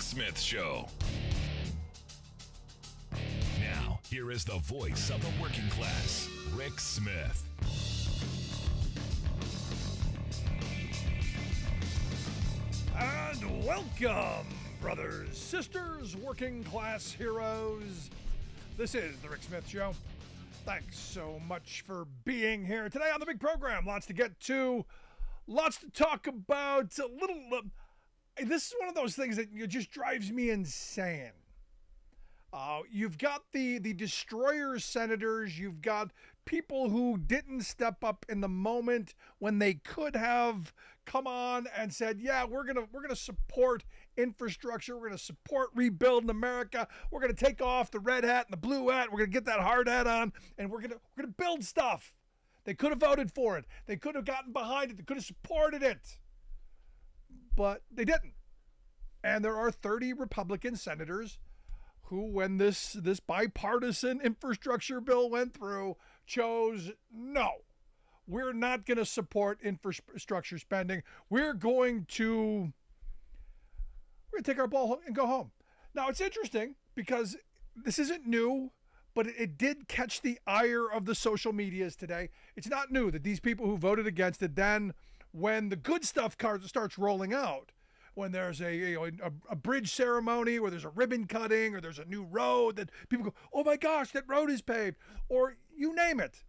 Smith Show. Now, here is the voice of the working class, Rick Smith. And welcome, brothers, sisters, working class heroes. This is the Rick Smith Show. Thanks so much for being here today on the big program. Lots to get to, lots to talk about. This is one of those things that just drives me insane. You've got the destroyer senators. You've got people who didn't step up in the moment when they could have come on and said, "Yeah, we're gonna support infrastructure. We're gonna support rebuilding America. We're gonna take off the red hat and the blue hat. We're gonna get that hard hat on, and we're gonna build stuff." They could have voted for it. They could have gotten behind it. They could have supported it, but they didn't. And there are 30 Republican senators who, when this bipartisan infrastructure bill went through, chose no. We're not going to support infrastructure spending. We're going to take our ball and go home. Now, it's interesting because this isn't new, but it did catch the ire of the social medias today. It's not new that these people who voted against it, then when the good stuff starts rolling out, when there's a bridge ceremony, or there's a ribbon cutting, or there's a new road that people go, "Oh my gosh, that road is paved," or you name it,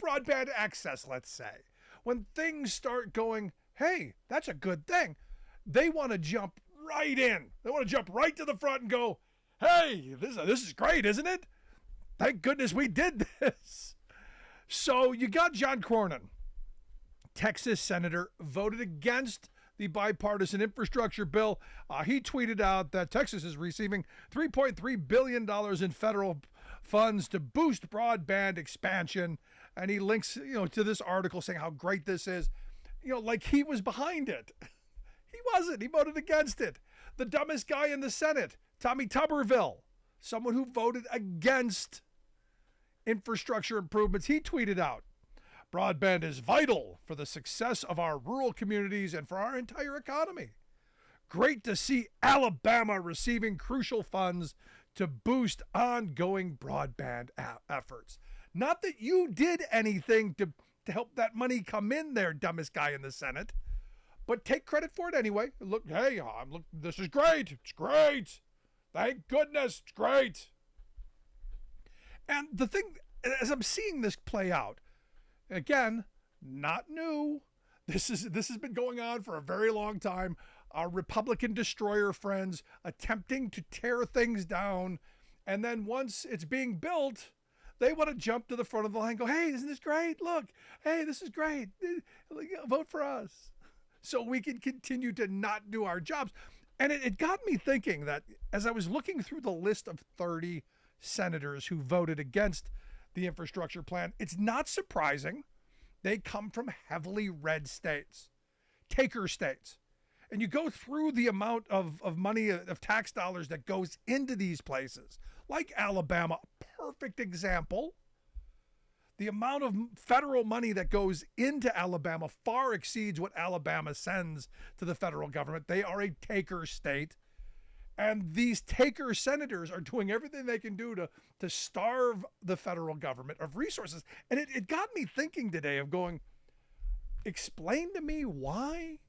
broadband access, let's say. When things start going, "Hey, that's a good thing," they want to jump right in. They want to jump right to the front and go, "Hey, this is great, isn't it? Thank goodness we did this." So you got John Cornyn, Texas senator, voted against the bipartisan infrastructure bill. He tweeted out that Texas is receiving $3.3 billion in federal funds to boost broadband expansion. And he links, to this article saying how great this is, like he was behind it. He wasn't. He voted against it. The dumbest guy in the Senate, Tommy Tuberville, someone who voted against infrastructure improvements, he tweeted out, "Broadband is vital for the success of our rural communities and for our entire economy. Great to see Alabama receiving crucial funds to boost ongoing broadband efforts." Not that you did anything to help that money come in there, dumbest guy in the Senate, but take credit for it anyway. Look, hey, this is great. It's great. Thank goodness, it's great. And the thing, as I'm seeing this play out, again, not new. This has been going on for a very long time. Our Republican destroyer friends attempting to tear things down, and then once it's being built, they want to jump to the front of the line and go, "Hey, isn't this great? Look, hey, this is great. Vote for us," so we can continue to not do our jobs. And it got me thinking that as I was looking through the list of 30 senators who voted against the infrastructure plan, it's not surprising they come from heavily red states, taker states. And you go through the amount of money, of tax dollars that goes into these places, like Alabama, perfect example. The amount of federal money that goes into Alabama far exceeds what Alabama sends to the federal government. They are a taker state. And these taker senators are doing everything they can do to starve the federal government of resources. And it got me thinking today of going, explain to me why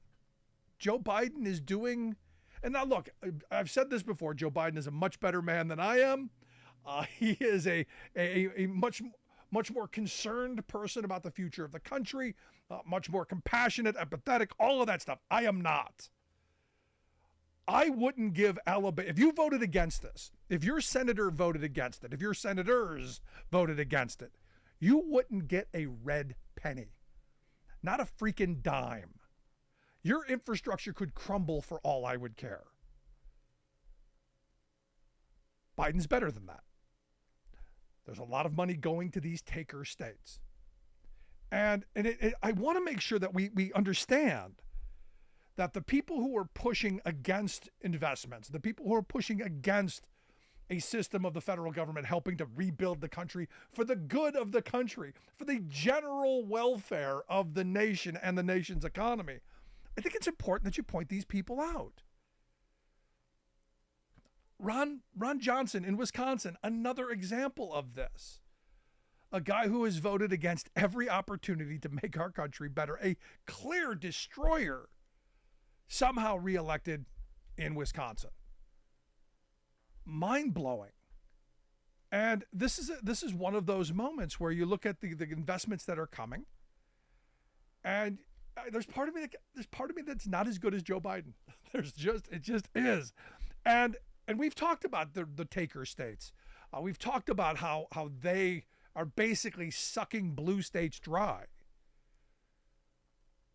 Joe Biden is doing. And now look, I've said this before, Joe Biden is a much better man than I am. He is a much more concerned person about the future of the country, much more compassionate, empathetic, all of that stuff. I am not. I wouldn't give Alabama, if you voted against this, if your senator voted against it, if your senators voted against it, you wouldn't get a red penny, not a freaking dime. Your infrastructure could crumble for all I would care. Biden's better than that. There's a lot of money going to these taker states. And I want to make sure that we understand that the people who are pushing against investments, the people who are pushing against a system of the federal government helping to rebuild the country for the good of the country, for the general welfare of the nation and the nation's economy, I think it's important that you point these people out. Ron Johnson in Wisconsin, another example of this. A guy who has voted against every opportunity to make our country better, a clear destroyer, somehow reelected in Wisconsin. Mind-blowing. And this is one of those moments where you look at the investments that are coming, and there's part of me that's not as good as Joe Biden. It just is. And we've talked about the taker states. We've talked about how they are basically sucking blue states dry.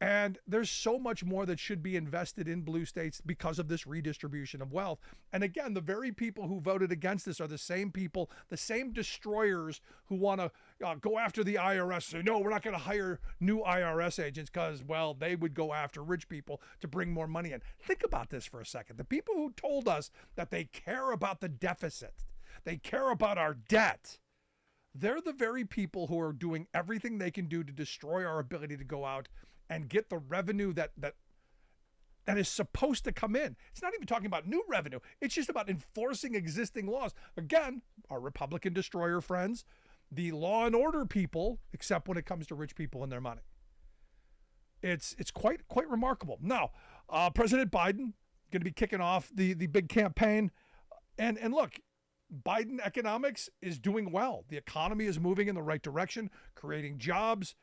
And there's so much more that should be invested in blue states because of this redistribution of wealth. And again, the very people who voted against this are the same people, the same destroyers who want to go after the IRS. Say, no, we're not going to hire new IRS agents because, well, they would go after rich people to bring more money in. Think about this for a second. The people who told us that they care about the deficit, they care about our debt, they're the very people who are doing everything they can do to destroy our ability to go out and get the revenue that is supposed to come in. It's not even talking about new revenue. It's just about enforcing existing laws. Again, our Republican destroyer friends, the law and order people, except when it comes to rich people and their money. It's quite remarkable. Now, President Biden going to be kicking off the big campaign. And look, Biden economics is doing well. The economy is moving in the right direction, creating jobs.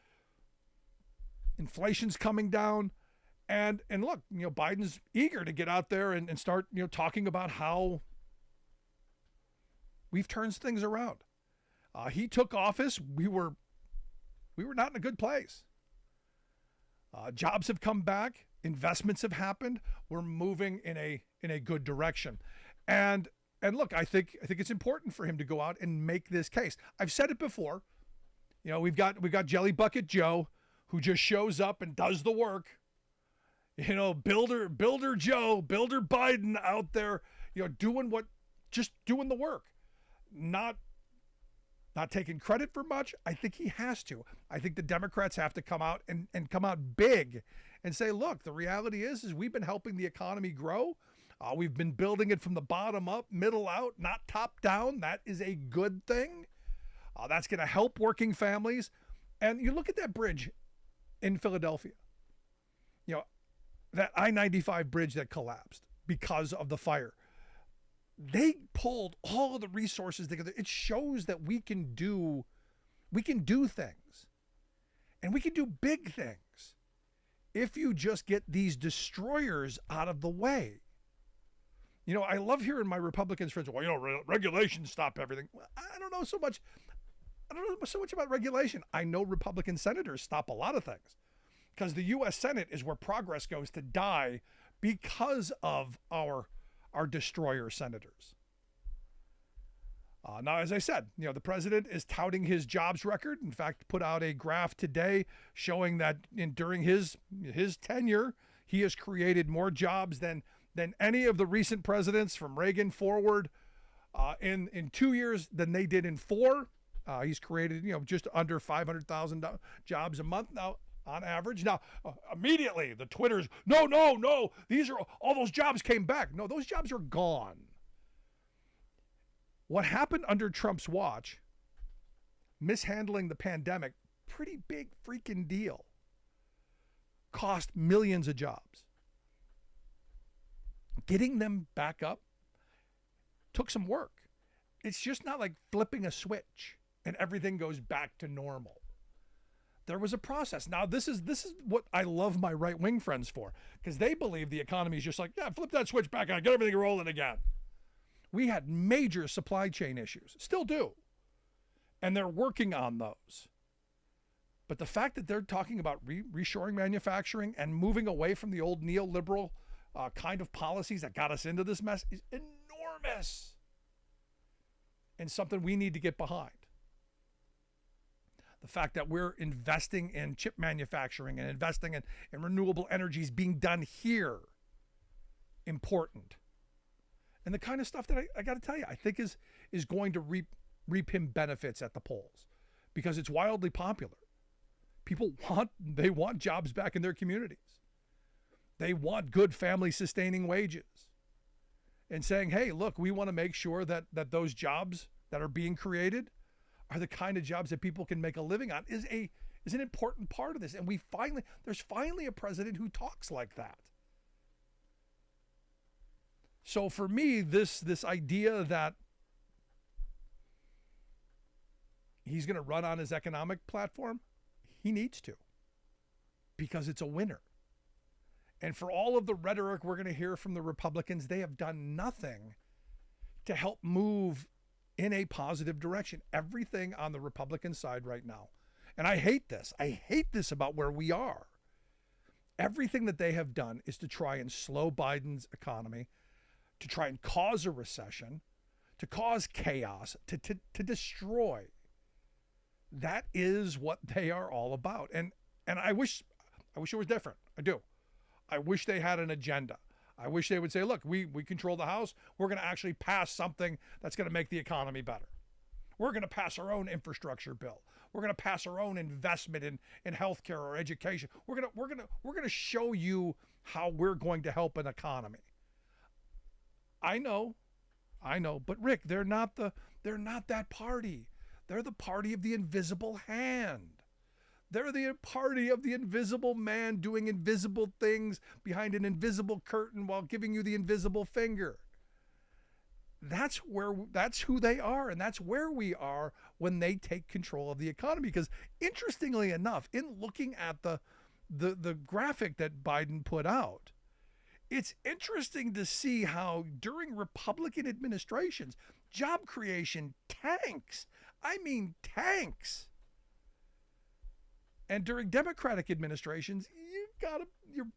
Inflation's coming down, and look, Biden's eager to get out there and start, talking about how we've turned things around. He took office. We were not in a good place. Jobs have come back. Investments have happened. We're moving in a good direction. And look, I think it's important for him to go out and make this case. I've said it before. We've got Jelly Bucket Joe, who just shows up and does the work. Builder Joe, Builder Biden out there, doing the work. Not taking credit for much. I think he has to. I think the Democrats have to come out and come out big and say, look, the reality is we've been helping the economy grow. We've been building it from the bottom up, middle out, not top down. That is a good thing. That's going to help working families. And you look at that bridge in Philadelphia, that I-95 bridge that collapsed because of the fire. They pulled all of the resources together. It shows that we can do things, and we can do big things if you just get these destroyers out of the way. I love hearing my Republican friends, well, regulations stop everything. Well, I don't know so much about regulation. I know Republican senators stop a lot of things because the U.S. Senate is where progress goes to die because of our destroyer senators. Now, as I said, the president is touting his jobs record. In fact, put out a graph today showing that during his tenure, he has created more jobs than any of the recent presidents from Reagan forward in 2 years than they did in 4. He's created, just under 500,000 jobs a month now on average. Now, immediately the Twitters, no, these are all those jobs came back. No, those jobs are gone. What happened under Trump's watch, mishandling the pandemic, pretty big freaking deal. Cost millions of jobs. Getting them back up took some work. It's just not like flipping a switch and everything goes back to normal. There was a process. Now, this is what I love my right-wing friends for, because they believe the economy is just like, yeah, flip that switch back on, get everything rolling again. We had major supply chain issues, still do, and they're working on those. But the fact that they're talking about reshoring manufacturing and moving away from the old neoliberal kind of policies that got us into this mess is enormous and something we need to get behind. The fact that we're investing in chip manufacturing and investing in renewable energies being done here, important. And the kind of stuff that I got to tell you, I think is going to reap him benefits at the polls because it's wildly popular. People want jobs back in their communities. They want good family sustaining wages. and saying, hey, look, we want to make sure that those jobs that are being created are the kind of jobs that people can make a living on is an important part of this. And there's finally a president who talks like that. So for me, this idea that he's going to run on his economic platform, he needs to, because it's a winner. And for all of the rhetoric we're going to hear from the Republicans, they have done nothing to help move in a positive direction. Everything on the Republican side right now. And I hate this. I hate this about where we are. Everything that they have done is to try and slow Biden's economy, to try and cause a recession, to cause chaos, to destroy. That is what they are all about. And I wish it was different. I do. I wish they had an agenda. I wish they would say, look, we control the House. We're going to actually pass something that's going to make the economy better. We're going to pass our own infrastructure bill. We're going to pass our own investment in healthcare or education. We're going to show you how we're going to help an economy. I know, but Rick, they're not that party. They're the party of the invisible hand. They're the party of the invisible man doing invisible things behind an invisible curtain while giving you the invisible finger. That's who they are, and that's where we are when they take control of the economy. Because interestingly enough, in looking at the graphic that Biden put out, it's interesting to see how during Republican administrations, job creation tanks. I mean, tanks. And during Democratic administrations, you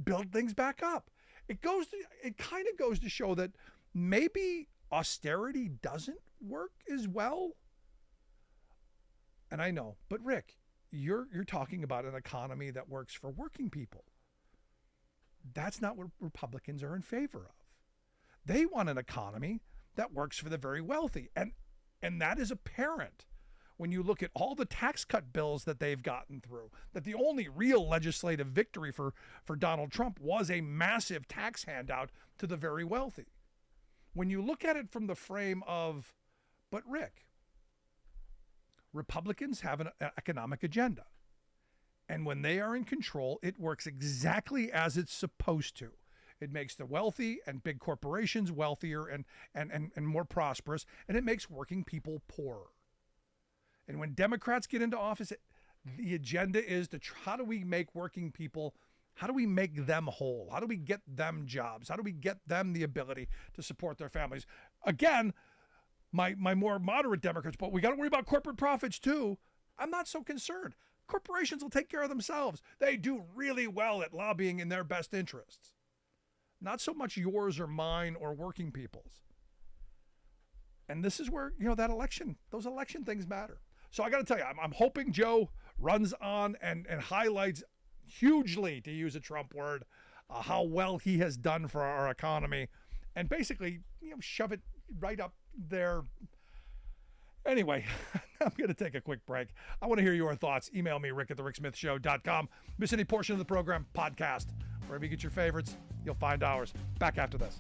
build things back up. It kind of goes to show that maybe austerity doesn't work as well. And I know, but Rick, you're talking about an economy that works for working people. That's not what Republicans are in favor of. They want an economy that works for the very wealthy. And that is apparent when you look at all the tax cut bills that they've gotten through, that the only real legislative victory for Donald Trump was a massive tax handout to the very wealthy. When you look at it from the frame of, but Rick, Republicans have an economic agenda. And when they are in control, it works exactly as it's supposed to. It makes the wealthy and big corporations wealthier and more prosperous, and it makes working people poorer. And when Democrats get into office, the agenda is how do we make working people, how do we make them whole? How do we get them jobs? How do we get them the ability to support their families? Again, my more moderate Democrats, but we got to worry about corporate profits too. I'm not so concerned. Corporations will take care of themselves. They do really well at lobbying in their best interests. Not so much yours or mine or working people's. And this is where, those election things matter. So I got to tell you, I'm hoping Joe runs on and highlights hugely, to use a Trump word, how well he has done for our economy, and basically, shove it right up there. Anyway, I'm going to take a quick break. I want to hear your thoughts. Email me, rick@thericksmithshow.com. Miss any portion of the program, podcast. Wherever you get your favorites, you'll find ours. Back after this.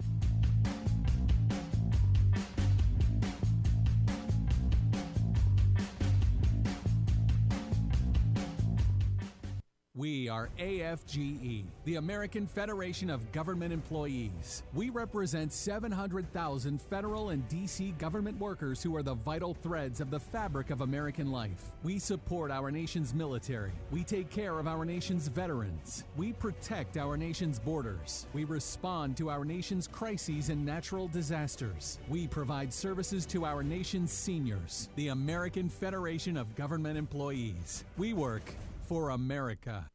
We are AFGE, the American Federation of Government Employees. We represent 700,000 federal and D.C. government workers who are the vital threads of the fabric of American life. We support our nation's military. We take care of our nation's veterans. We protect our nation's borders. We respond to our nation's crises and natural disasters. We provide services to our nation's seniors. The American Federation of Government Employees. We work for America.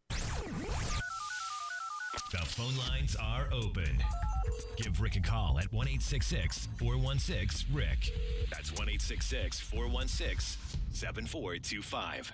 The phone lines are open. Give Rick a call at 1-866-416-RICK. That's 1-866-416-7425.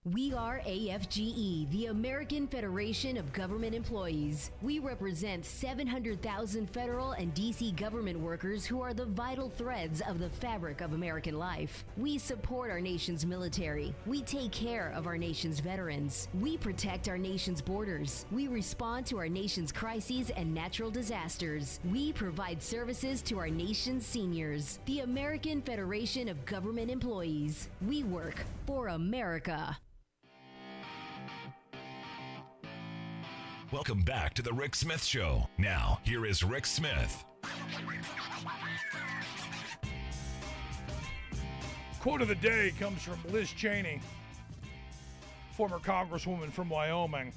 We are AFGE, the American Federation of Government Employees. We represent 700,000 federal and D.C. government workers who are the vital threads of the fabric of American life. We support our nation's military. We take care of our nation's veterans. We protect our nation's borders. We respond to our nation's crises and natural disasters. We provide services to our nation's seniors. The American Federation of Government Employees. We work for America. Welcome back to the Rick Smith Show. Now, here is Rick Smith. Quote of the day comes from Liz Cheney, former congresswoman from Wyoming.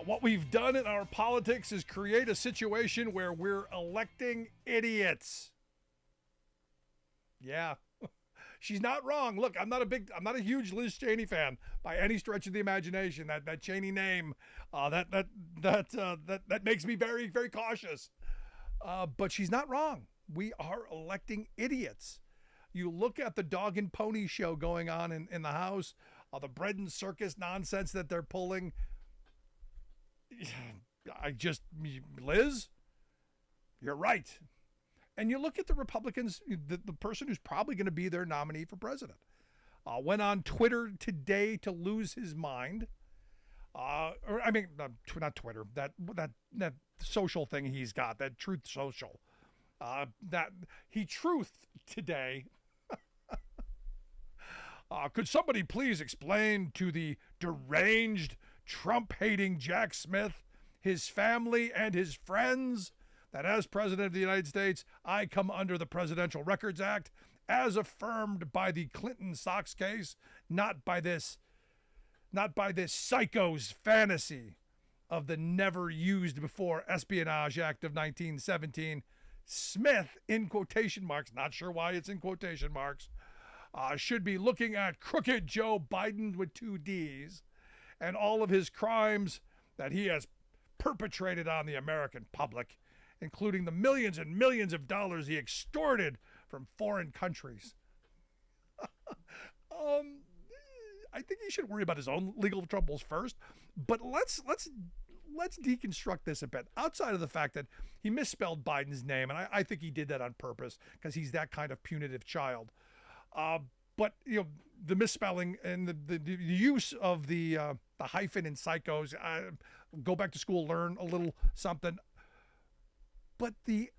What we've done in our politics is create a situation where we're electing idiots. Yeah. She's not wrong. Look, I'm not a huge Liz Cheney fan by any stretch of the imagination. That Cheney name, that makes me very, very cautious. But she's not wrong. We are electing idiots. You look at the dog and pony show going on in the House, the bread and circus nonsense that they're pulling. Liz, you're right. And you look at the Republicans, the person who's probably going to be their nominee for president, went on Twitter today to lose his mind. Not Twitter, that social thing he's got, that Truth Social. That he truthed today. Could somebody please explain to the deranged, Trump-hating Jack Smith, his family, and his friends that as President of the United States, I come under the Presidential Records Act as affirmed by the Clinton Sox case, not by this psycho's fantasy of the never used before Espionage Act of 1917. Smith, in quotation marks, not sure why it's in quotation marks, should be looking at crooked Joe Biden with 2 Ds and all of his crimes that he has perpetrated on the American public, including the millions and millions of dollars he extorted from foreign countries. I think he should worry about his own legal troubles first, but let's deconstruct this a bit. Outside of the fact that he misspelled Biden's name, and I think he did that on purpose because he's that kind of punitive child. But the misspelling and the use of the hyphen in psychos, go back to school, learn a little something. But the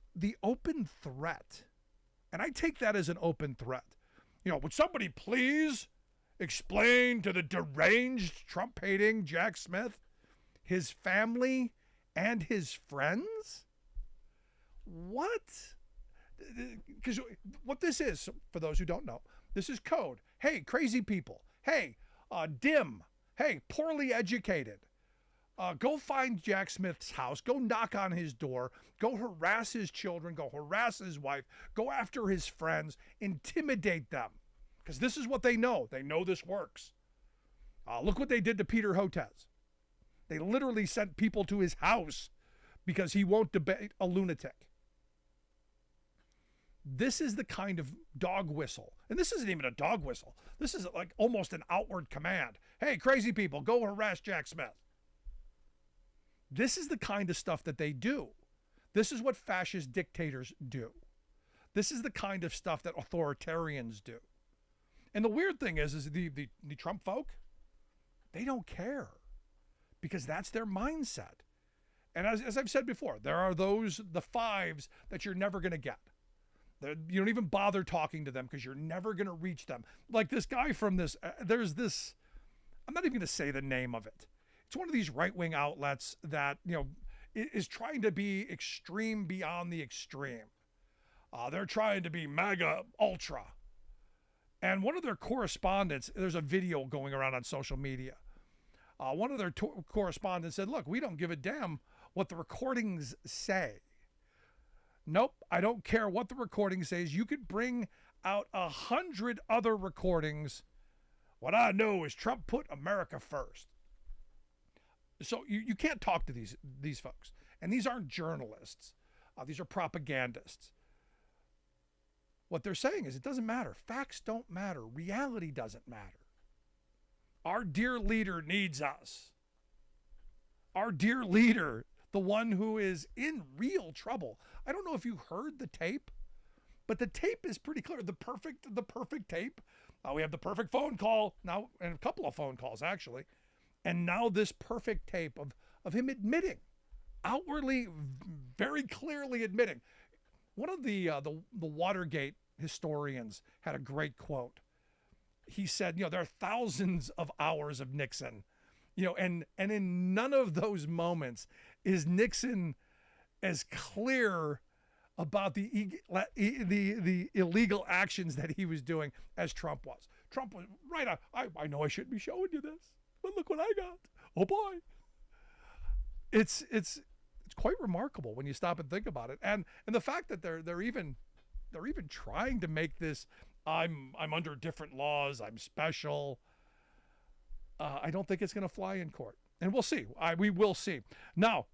open threat, and I take that as an open threat. Would somebody please explain to the deranged, Trump-hating Jack Smith, his family, and his friends? What? Because what this is, for those who don't know, this is code. Hey, crazy people. Hey, dim. Hey, poorly educated. Go find Jack Smith's house. Go knock on his door. Go harass his children. Go harass his wife. Go after his friends. Intimidate them. Because this is what they know. They know this works. Look what they did to Peter Hotez. They literally sent people to his house because he won't debate a lunatic. This is the kind of dog whistle. And this isn't even a dog whistle. This is like almost an outward command. Hey, crazy people, go harass Jack Smith. This is the kind of stuff that they do. This is what fascist dictators do. This is the kind of stuff that authoritarians do. And the weird thing is the Trump folk, they don't care because that's their mindset. And as I've said before, there are the fives that you're never going to get. You don't even bother talking to them because you're never going to reach them. Like this guy from there's this, I'm not even going to say the name of it. It's one of these right-wing outlets that, is trying to be extreme beyond the extreme. They're trying to be MAGA ultra. And one of their correspondents, there's a video going around on social media. One of their correspondents said, look, we don't give a damn what the recordings say. Nope, I don't care what the recording says. You could bring out 100 other recordings. What I know is Trump put America first. So you can't talk to these folks. And these aren't journalists. These are propagandists. What they're saying is it doesn't matter. Facts don't matter. Reality doesn't matter. Our dear leader needs us. Our dear leader, the one who is in real trouble. I don't know if you heard the tape, but the tape is pretty clear. The perfect tape. We have the perfect phone call now, and a couple of phone calls actually, and now this perfect tape of him admitting, outwardly, very clearly admitting. One of the Watergate historians had a great quote. He said, there are thousands of hours of Nixon, and in none of those moments is Nixon as clear about the illegal actions that he was doing as Trump was. Trump was right on. I know I shouldn't be showing you this, but look what I got. Oh boy. It's quite remarkable when you stop and think about it. And the fact that they're even trying to make this I'm under different laws, I'm special. I don't think it's going to fly in court. And we'll see. We will see. Now,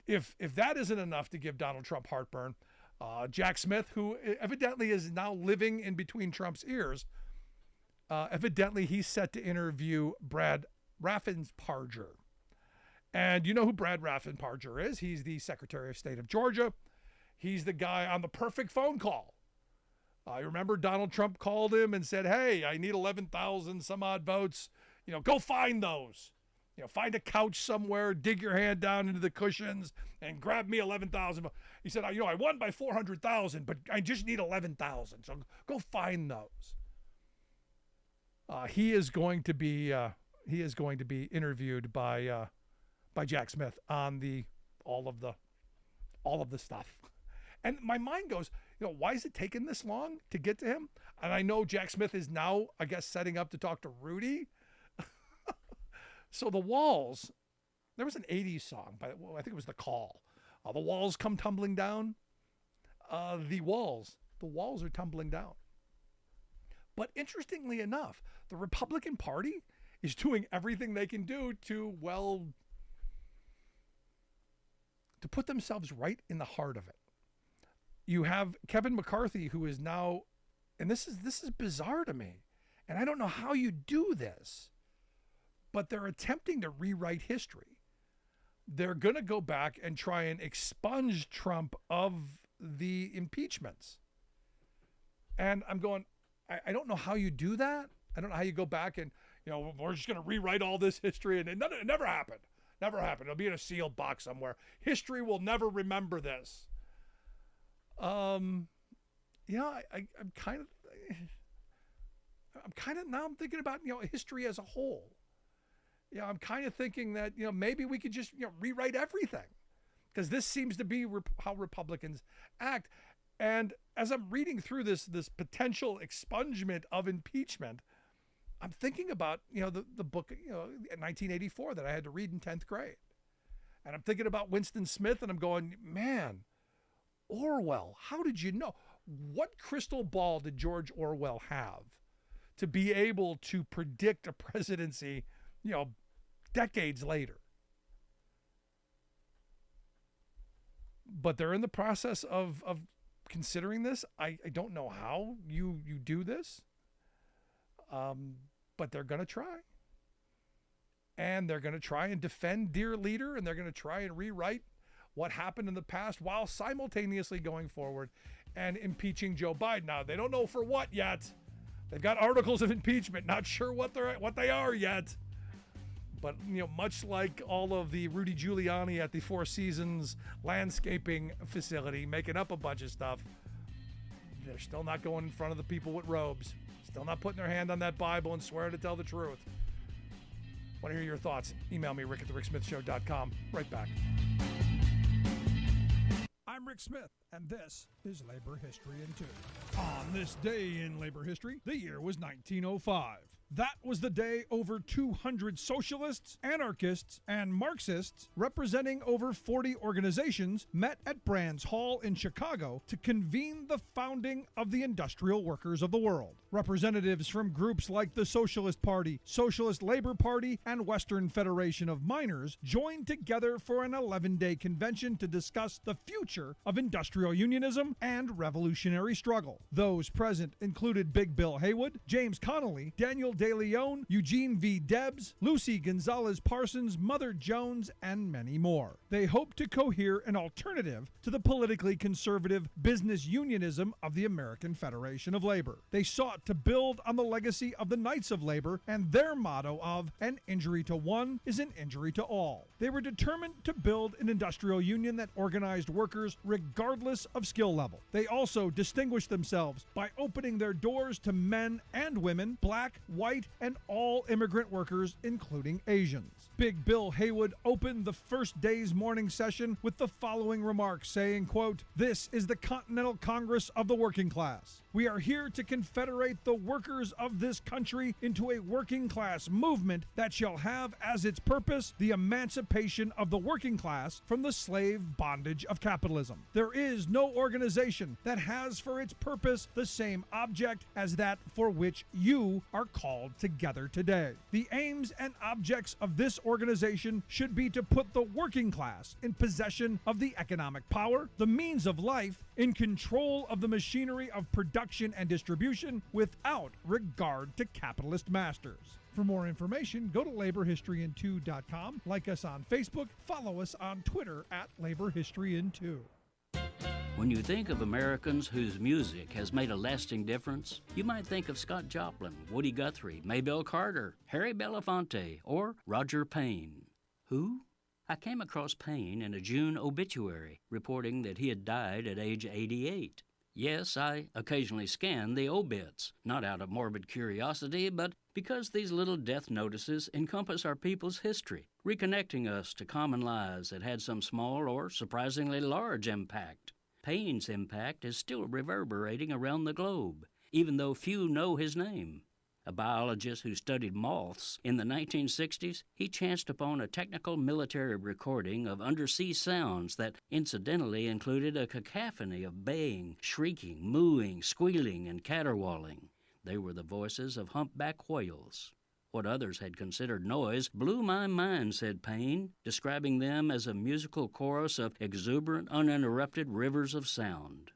if that isn't enough to give Donald Trump heartburn, Jack Smith, who evidently is now living in between Trump's ears, evidently he's set to interview Brad Raffensperger. And you know who Brad Raffensperger is. He's the Secretary of State of Georgia. He's the guy on the perfect phone call. I remember Donald Trump called him and said, hey, I need 11,000 some odd votes. Go find those. Find a couch somewhere, dig your hand down into the cushions, and grab me 11,000. He said, I won by 400,000, but I just need 11,000. So go find those. He is going to be interviewed by Jack Smith on all of the stuff. And my mind goes, why is it taking this long to get to him? And I know Jack Smith is now, I guess, setting up to talk to Rudy. So the walls, there was an 80s song, I think it was The Call. The walls come tumbling down. The walls are tumbling down. But interestingly enough, the Republican Party is doing everything they can do to put themselves right in the heart of it. You have Kevin McCarthy, who is now, and this is bizarre to me, and I don't know how you do this, but they're attempting to rewrite history. They're going to go back and try and expunge Trump of the impeachments. And I'm going, I don't know how you do that. I don't know how you go back and, we're just going to rewrite all this history. And it never happened. Never happened. It'll be in a sealed box somewhere. History will never remember this. I'm kind of now I'm thinking about, history as a whole. I'm kind of thinking that, maybe we could just, rewrite everything, because this seems to be how Republicans act. And as I'm reading through this potential expungement of impeachment, I'm thinking about, the book, 1984 that I had to read in 10th grade. And I'm thinking about Winston Smith, and I'm going, man, Orwell, how did you know? What crystal ball did George Orwell have to be able to predict a presidency, decades later? But they're in the process of considering this. I don't know how you do this, but they're going to try. And they're going to try and defend dear leader, and they're going to try and rewrite what happened in the past while simultaneously going forward and impeaching Joe Biden. Now, they don't know for what yet. They've got articles of impeachment, not sure what they are yet. But, much like all of the Rudy Giuliani at the Four Seasons landscaping facility, making up a bunch of stuff, they're still not going in front of the people with robes, still not putting their hand on that Bible and swearing to tell the truth. Want to hear your thoughts? Email me, rick@thericksmithshow.com. Right back. I'm Rick Smith, and this is Labor History in 2. On this day in labor history, the year was 1905. That was the day over 200 socialists, anarchists, and Marxists representing over 40 organizations met at Brands Hall in Chicago to convene the founding of the Industrial Workers of the World. Representatives from groups like the Socialist Party, Socialist Labor Party, and Western Federation of Miners joined together for an 11-day convention to discuss the future of industrial unionism and revolutionary struggle. Those present included Big Bill Haywood, James Connolly, Daniel De Leon, Eugene V. Debs, Lucy Gonzalez Parsons, Mother Jones, and many more. They hope to cohere an alternative to the politically conservative business unionism of the American Federation of Labor. They sought to build on the legacy of the Knights of Labor and their motto of "an injury to one is an injury to all." They were determined to build an industrial union that organized workers regardless of skill level. They also distinguished themselves by opening their doors to men and women, black, white, and all immigrant workers, including Asians. Big Bill Haywood opened the first day's morning session with the following remarks, saying, quote, "This is the Continental Congress of the working class. We are here to confederate the workers of this country into a working class movement that shall have as its purpose the emancipation of the working class from the slave bondage of capitalism. There is no organization that has for its purpose the same object as that for which you are called together today. The aims and objects of this organization should be to put the working class in possession of the economic power, the means of life, in control of the machinery of production and distribution without regard to capitalist masters." For more information, go to laborhistoryin2.com, like us on Facebook, follow us on Twitter at laborhistoryin2. When you think of Americans whose music has made a lasting difference, you might think of Scott Joplin, Woody Guthrie, Maybelle Carter, Harry Belafonte, or Roger Payne. Who? I came across Payne in a June obituary reporting that he had died at age 88. Yes, I occasionally scan the obits, not out of morbid curiosity, but because these little death notices encompass our people's history, reconnecting us to common lives that had some small or surprisingly large impact. Payne's impact is still reverberating around the globe, even though few know his name. A biologist who studied moths in the 1960s, he chanced upon a technical military recording of undersea sounds that incidentally included a cacophony of baying, shrieking, mooing, squealing, and caterwauling. They were the voices of humpback whales. What others had considered noise blew my mind, said Payne, describing them as a musical chorus of exuberant, uninterrupted rivers of sound.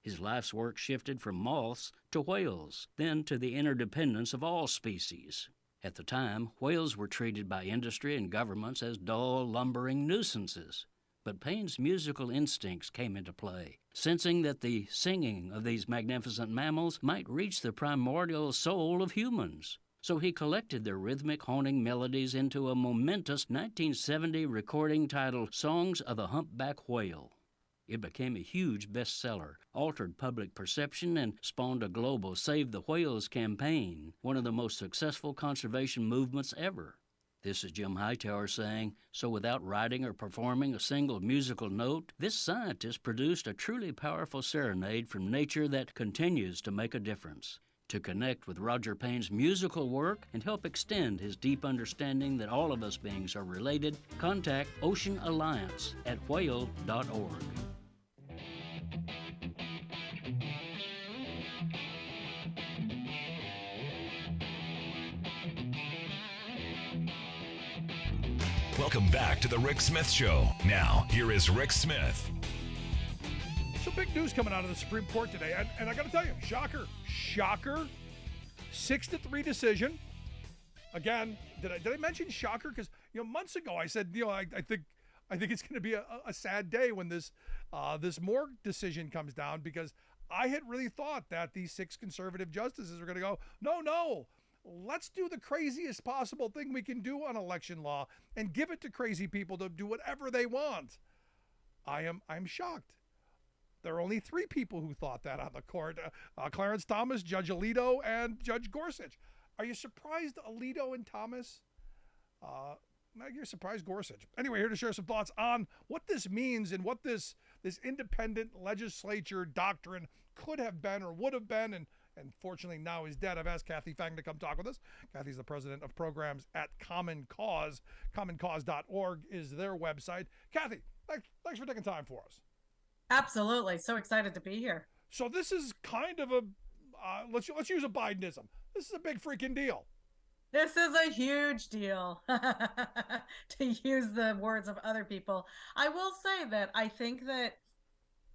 His life's work shifted from moths to whales, then to the interdependence of all species. At the time, whales were treated by industry and governments as dull, lumbering nuisances. But Payne's musical instincts came into play, sensing that the singing of these magnificent mammals might reach the primordial soul of humans. So he collected their rhythmic, haunting melodies into a momentous 1970 recording titled Songs of the Humpback Whale. It became a huge bestseller, altered public perception, and spawned a global Save the Whales campaign, one of the most successful conservation movements ever. This is Jim Hightower saying, so without writing or performing a single musical note, this scientist produced a truly powerful serenade from nature that continues to make a difference. To connect with Roger Payne's musical work and help extend his deep understanding that all of us beings are related, contact Ocean Alliance at whale.org. Welcome back to the Rick Smith Show. Now, here is Rick Smith. So big news coming out of the Supreme Court today, and I got to tell you, shocker, 6-3 decision. Again, did I mention shocker? Because months ago I said I think it's going to be a sad day when this Moore decision comes down, because I had really thought that these 6 conservative justices are going to go, no. Let's do the craziest possible thing we can do on election law and give it to crazy people to do whatever they want. I'm shocked. There are only 3 people who thought that on the court: Clarence Thomas, Judge Alito, and Judge Gorsuch. Are you surprised, Alito and Thomas? You're surprised, Gorsuch. Anyway, here to share some thoughts on what this means and what this independent legislature doctrine could have been or would have been, and fortunately now is dead. I've asked Kathy Fang to come talk with us. Kathy's the president of programs at Common Cause. CommonCause.org is their website. Kathy, thanks for taking time for us. Absolutely. So excited to be here. So this is kind of a, let's use a Bidenism. This is a big freaking deal. This is a huge deal, to use the words of other people. I will say that I think that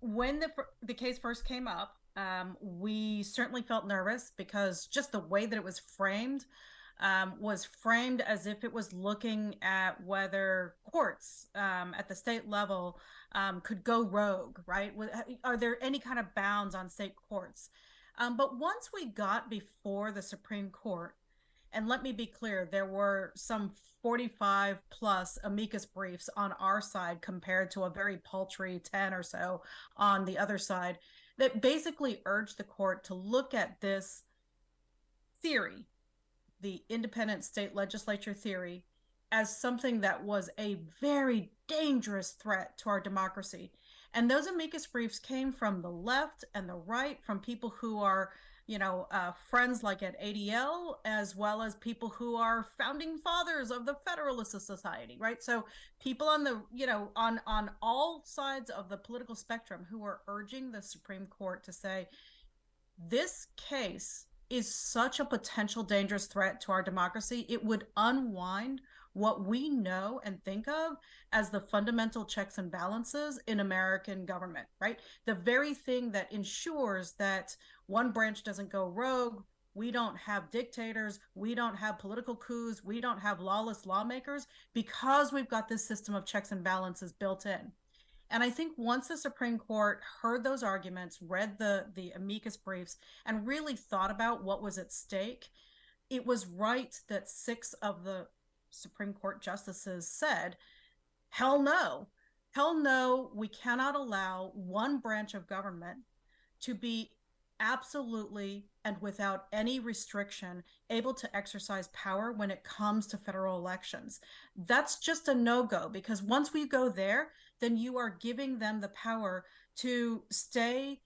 when the case first came up, We certainly felt nervous because just the way that it was framed as if it was looking at whether courts at the state level could go rogue, right? Are there any kind of bounds on state courts? But once we got before the Supreme Court, and let me be clear, there were some 45 plus amicus briefs on our side compared to a very paltry 10 or so on the other side, that basically urged the court to look at this theory, the independent state legislature theory, as something that was a very dangerous threat to our democracy. And those amicus briefs came from the left and the right, from people who are, friends like at ADL, as well as people who are founding fathers of the Federalist Society, right? So people on the, on all sides of the political spectrum who are urging the Supreme Court to say, this case is such a potential dangerous threat to our democracy. It would unwind what we know and think of as the fundamental checks and balances in American government, right? The very thing that ensures that one branch doesn't go rogue. We don't have dictators. We don't have political coups. We don't have lawless lawmakers because we've got this system of checks and balances built in. And I think once the Supreme Court heard those arguments, read the amicus briefs, and really thought about what was at stake, it was right that 6 of the Supreme Court justices said, hell no, we cannot allow one branch of government to be absolutely and without any restriction able to exercise power when it comes to federal elections. That's just a no-go, because once we go there, then you are giving them the power to stay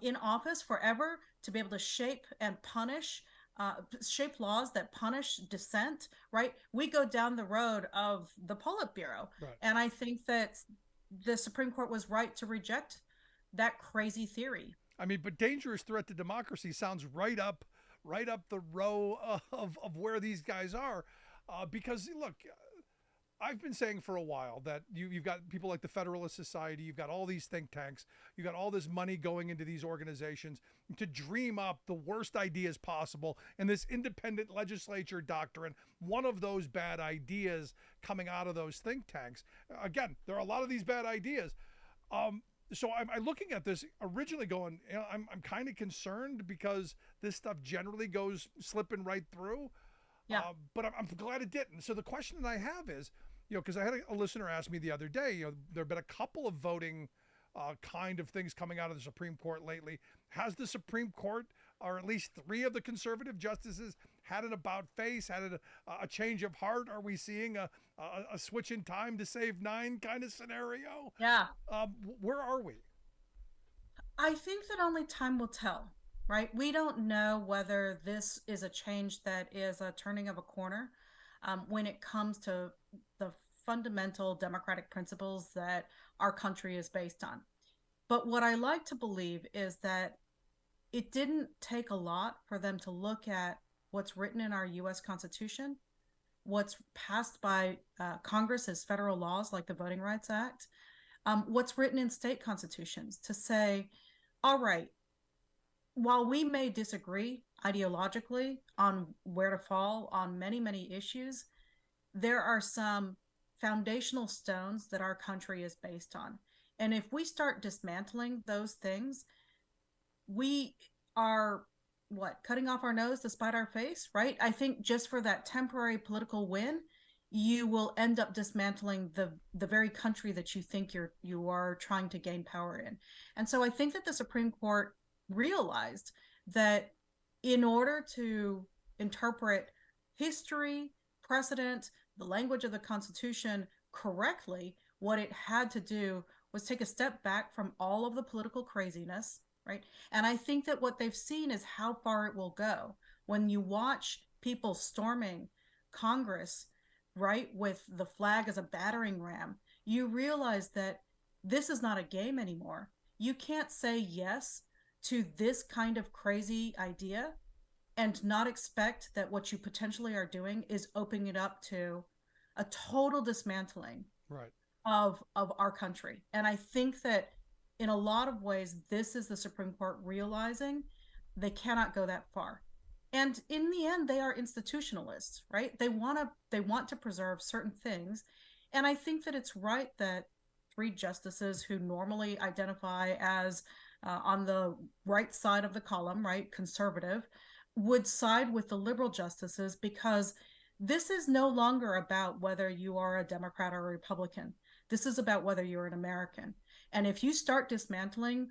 in office forever, to be able to shape and punish, shape laws that punish dissent, right? We go down the road of the Politburo. Right. And I think that the Supreme Court was right to reject that crazy theory. I mean, but dangerous threat to democracy sounds right up the row of where these guys are. Because look, I've been saying for a while that you've got people like the Federalist Society, you've got all these think tanks, you've got all this money going into these organizations to dream up the worst ideas possible. And this independent legislature doctrine, one of those bad ideas coming out of those think tanks. Again, there are a lot of these bad ideas. So I'm looking at this originally going, I'm kind of concerned because this stuff generally goes slipping right through. Yeah. But I'm glad it didn't. So the question that I have is, because I had a listener ask me the other day, there have been a couple of voting kind of things coming out of the Supreme Court lately. Has the Supreme Court, or at least 3 of the conservative justices, had an about face, had a change of heart? Are we seeing a switch in time to save 9 kind of scenario? Yeah. Where are we? I think that only time will tell, right? We don't know whether this is a change that is a turning of a corner when it comes to the fundamental democratic principles that our country is based on. But what I like to believe is that it didn't take a lot for them to look at what's written in our U.S. Constitution, what's passed by Congress as federal laws like the Voting Rights Act, what's written in state constitutions, to say, all right, while we may disagree ideologically on where to fall on many, many issues, there are some foundational stones that our country is based on. And if we start dismantling those things, we are cutting off our nose to spite our face, right? I think just for that temporary political win, you will end up dismantling the very country that you think you are trying to gain power in. And so I think that the Supreme Court realized that in order to interpret history, precedent, the language of the Constitution correctly, what it had to do was take a step back from all of the political craziness, right? And I think that what they've seen is how far it will go. When you watch people storming Congress, right, with the flag as a battering ram, you realize that this is not a game anymore. You can't say yes to this kind of crazy idea and not expect that what you potentially are doing is opening it up to a total dismantling, right, of our country. And I think that in a lot of ways, this is the Supreme Court realizing they cannot go that far. And in the end, they are institutionalists, right? They want to preserve certain things. And I think that it's right that three justices who normally identify as on the right side of the column, right, conservative, would side with the liberal justices, because this is no longer about whether you are a Democrat or a Republican. This is about whether you're an American. And if you start dismantling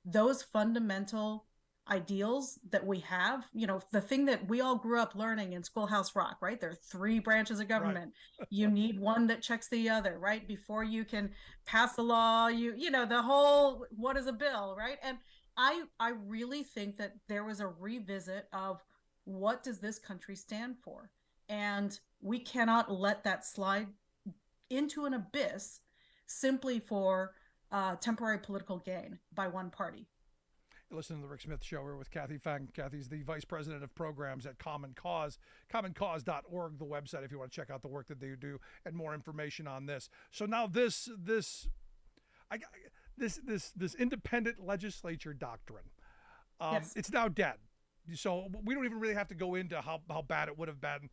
those fundamental ideals that we have, the thing that we all grew up learning in Schoolhouse Rock, right? There are three branches of government. Right. You need one that checks the other, right? Before you can pass a law, the whole, what is a bill, right? And I really think that there was a revisit of what does this country stand for? And we cannot let that slide into an abyss simply for temporary political gain by one party. Listen to the Rick Smith Show. We're with Kathy Fang. Kathy's the Vice President of Programs at Common Cause, commoncause.org, the website, if you want to check out the work that they do and more information on this. So now this independent legislature doctrine, yes. It's now dead. So we don't even really have to go into how bad it would have been.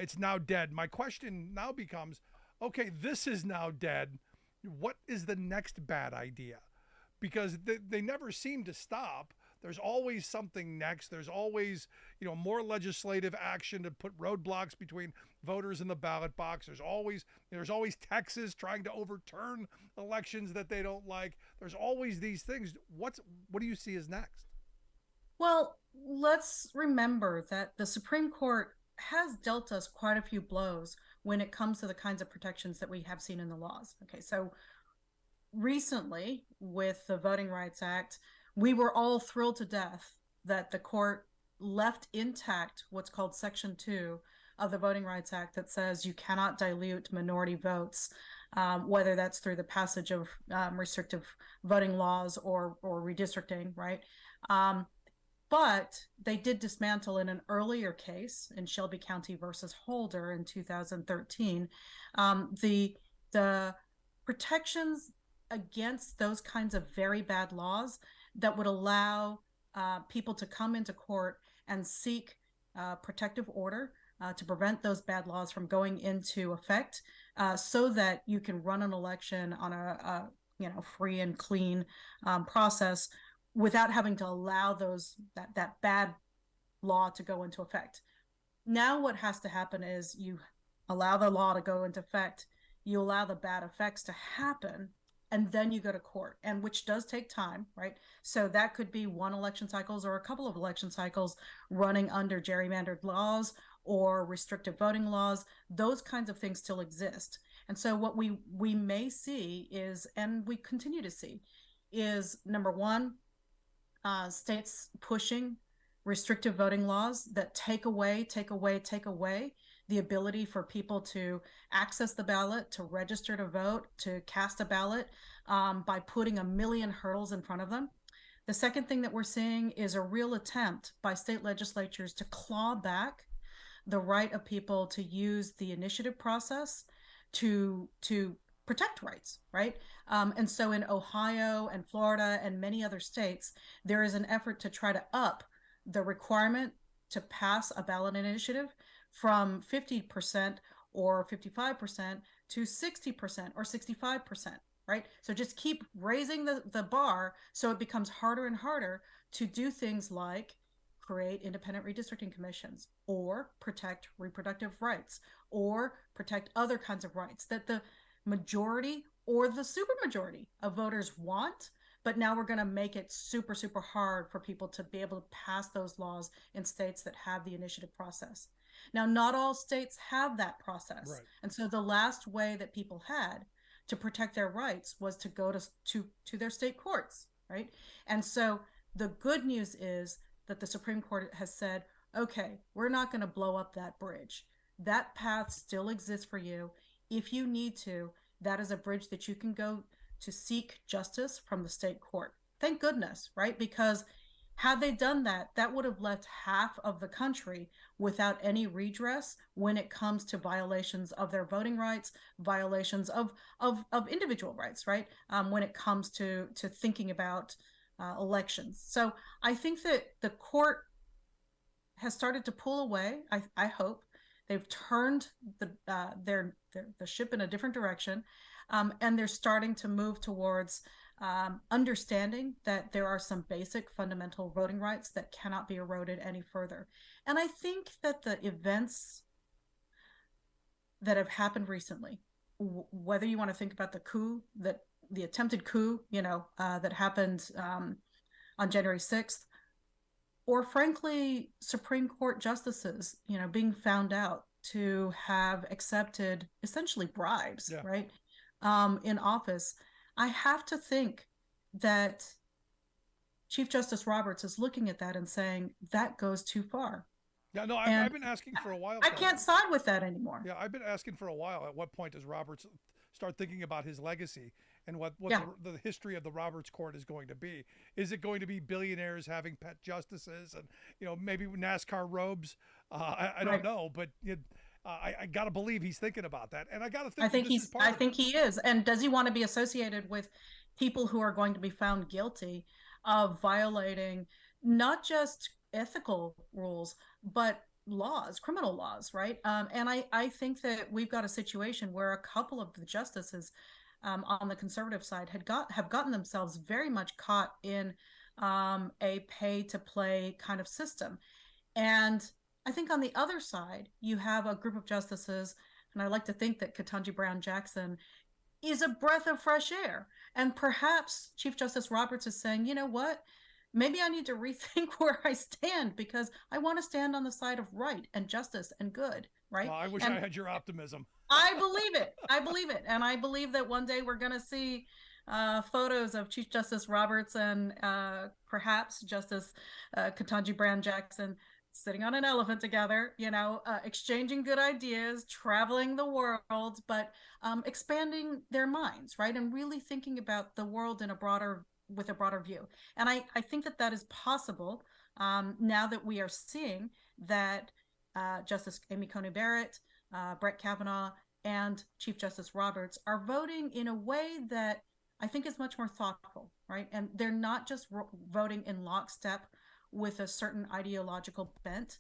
It's now dead. My question now becomes, okay, this is now dead. What is the next bad idea? Because they never seem to stop. There's always something next. There's always, more legislative action to put roadblocks between voters and the ballot box. There's always Texas trying to overturn elections that they don't like. There's always these things. What do you see as next? Well, let's remember that the Supreme Court has dealt us quite a few blows when it comes to the kinds of protections that we have seen in the laws. Okay, so recently with the Voting Rights Act, we were all thrilled to death that the court left intact what's called Section 2 of the Voting Rights Act that says you cannot dilute minority votes, whether that's through the passage of restrictive voting laws or redistricting, right? But they did dismantle in an earlier case in Shelby County versus Holder in 2013, the protections against those kinds of very bad laws that would allow people to come into court and seek protective order to prevent those bad laws from going into effect, so that you can run an election on a free and clean process without having to allow that bad law to go into effect. Now what has to happen is you allow the law to go into effect, you allow the bad effects to happen, and then you go to court, and which does take time, right? So that could be one election cycles or a couple of election cycles running under gerrymandered laws or restrictive voting laws. Those kinds of things still exist. And so what we may see is, and we continue to see, is number one, states pushing restrictive voting laws that take away the ability for people to access the ballot, to register to vote, to cast a ballot, by putting a million hurdles in front of them. The second thing that we're seeing is a real attempt by state legislatures to claw back the right of people to use the initiative process to protect rights, right? And so in Ohio and Florida and many other states, there is an effort to try to up the requirement to pass a ballot initiative from 50% or 55% to 60% or 65%, right? So just keep raising the bar so it becomes harder and harder to do things like create independent redistricting commissions or protect reproductive rights or protect other kinds of rights that the majority or the supermajority of voters want. But now we're going to make it super, super hard for people to be able to pass those laws in states that have the initiative process. Now, not all states have that process. Right. And so the last way that people had to protect their rights was to go to their state courts, right? And so the good news is that the Supreme Court has said, okay, we're not going to blow up that bridge. That path still exists for you. If you need to, that is a bridge that you can go to seek justice from the state court. Thank goodness, right? Because Had they done that, that would have left half of the country without any redress when it comes to violations of their voting rights, violations of individual rights, right? When it comes to thinking about elections. So I think that the court has started to pull away. I hope they've turned the ship in a different direction, and they're starting to move towards understanding that there are some basic fundamental voting rights that cannot be eroded any further. And I think that the events that have happened recently, whether you want to think about the attempted coup, that happened on January 6th, or frankly, Supreme Court justices, being found out to have accepted essentially bribes, right, in office, I have to think that Chief Justice Roberts is looking at that and saying that goes too far. Yeah, no, I've been asking for a while. I can't side with that anymore. Yeah, I've been asking for a while. At what point does Roberts start thinking about his legacy and what the history of the Roberts Court is going to be? Is it going to be billionaires having pet justices and maybe NASCAR robes? I don't know, but I got to believe he's thinking about that, and I got to think. I think he is. And does he want to be associated with people who are going to be found guilty of violating not just ethical rules but laws, criminal laws, right? And I think that we've got a situation where a couple of the justices on the conservative side have gotten themselves very much caught in a pay-to-play kind of system, and I think on the other side, you have a group of justices, and I like to think that Ketanji Brown Jackson is a breath of fresh air. And perhaps Chief Justice Roberts is saying, you know what, maybe I need to rethink where I stand, because I want to stand on the side of right and justice and good, right? Well, I wish I had your optimism. I believe it. And I believe that one day we're going to see photos of Chief Justice Roberts and perhaps Justice Ketanji Brown Jackson sitting on an elephant together, exchanging good ideas, traveling the world, but expanding their minds, right? And really thinking about the world with a broader view. And I think that is possible now that we are seeing that Justice Amy Coney Barrett, Brett Kavanaugh, and Chief Justice Roberts are voting in a way that I think is much more thoughtful, right? And they're not just voting in lockstep with a certain ideological bent,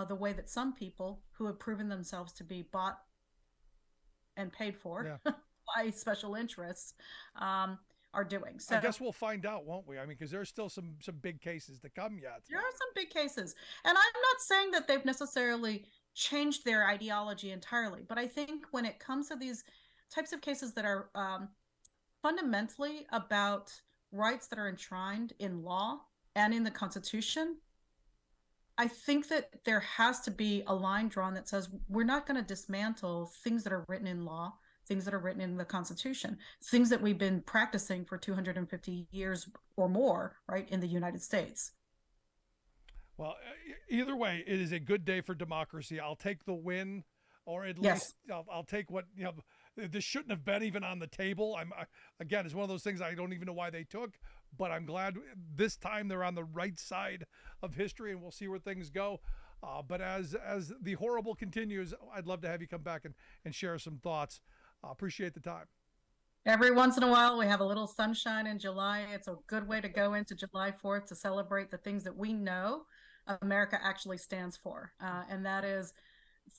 the way that some people who have proven themselves to be bought and paid for by special interests are doing. So I guess we'll find out, won't we? I mean, because there's still some big cases to come yet. There are some big cases. And I'm not saying that they've necessarily changed their ideology entirely, but I think when it comes to these types of cases that are fundamentally about rights that are enshrined in law and in the Constitution, I think that there has to be a line drawn that says we're not going to dismantle things that are written in law, things that are written in the Constitution, things that we've been practicing for 250 years or more, right, in the United States. Well, either way, it is a good day for democracy. I'll take the win, or at least I'll take what, this shouldn't have been even on the table. Again, it's one of those things I don't even know why they took, but I'm glad this time they're on the right side of history, and we'll see where things go. But as the horrible continues, I'd love to have you come back and share some thoughts. Appreciate the time. Every once in a while, we have a little sunshine in July. It's a good way to go into July 4th to celebrate the things that we know America actually stands for, and that is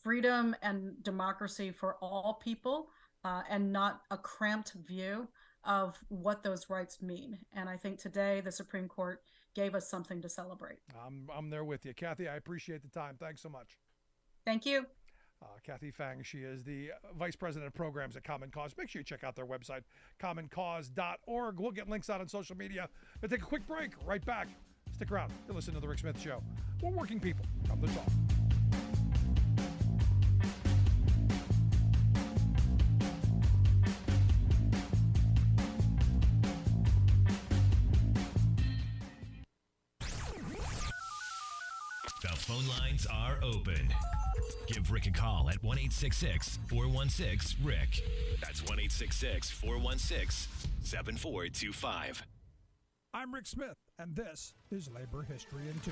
freedom and democracy for all people, and not a cramped view of what those rights mean. And I think today the Supreme Court gave us something to celebrate. I'm there with you. Kathy, I appreciate the time. Thanks so much. Thank you. Kathy Fang, she is the Vice President of Programs at Common Cause. Make sure you check out their website, commoncause.org. We'll get links out on social media. We'll take a quick break. Right back. Stick around. You're listening to The Rick Smith Show. We're working people. Come to talk. The phone lines are open. Give Rick a call at 1-866-416-RICK. That's 1-866-416-7425. I'm Rick Smith, and this is Labor History in 2.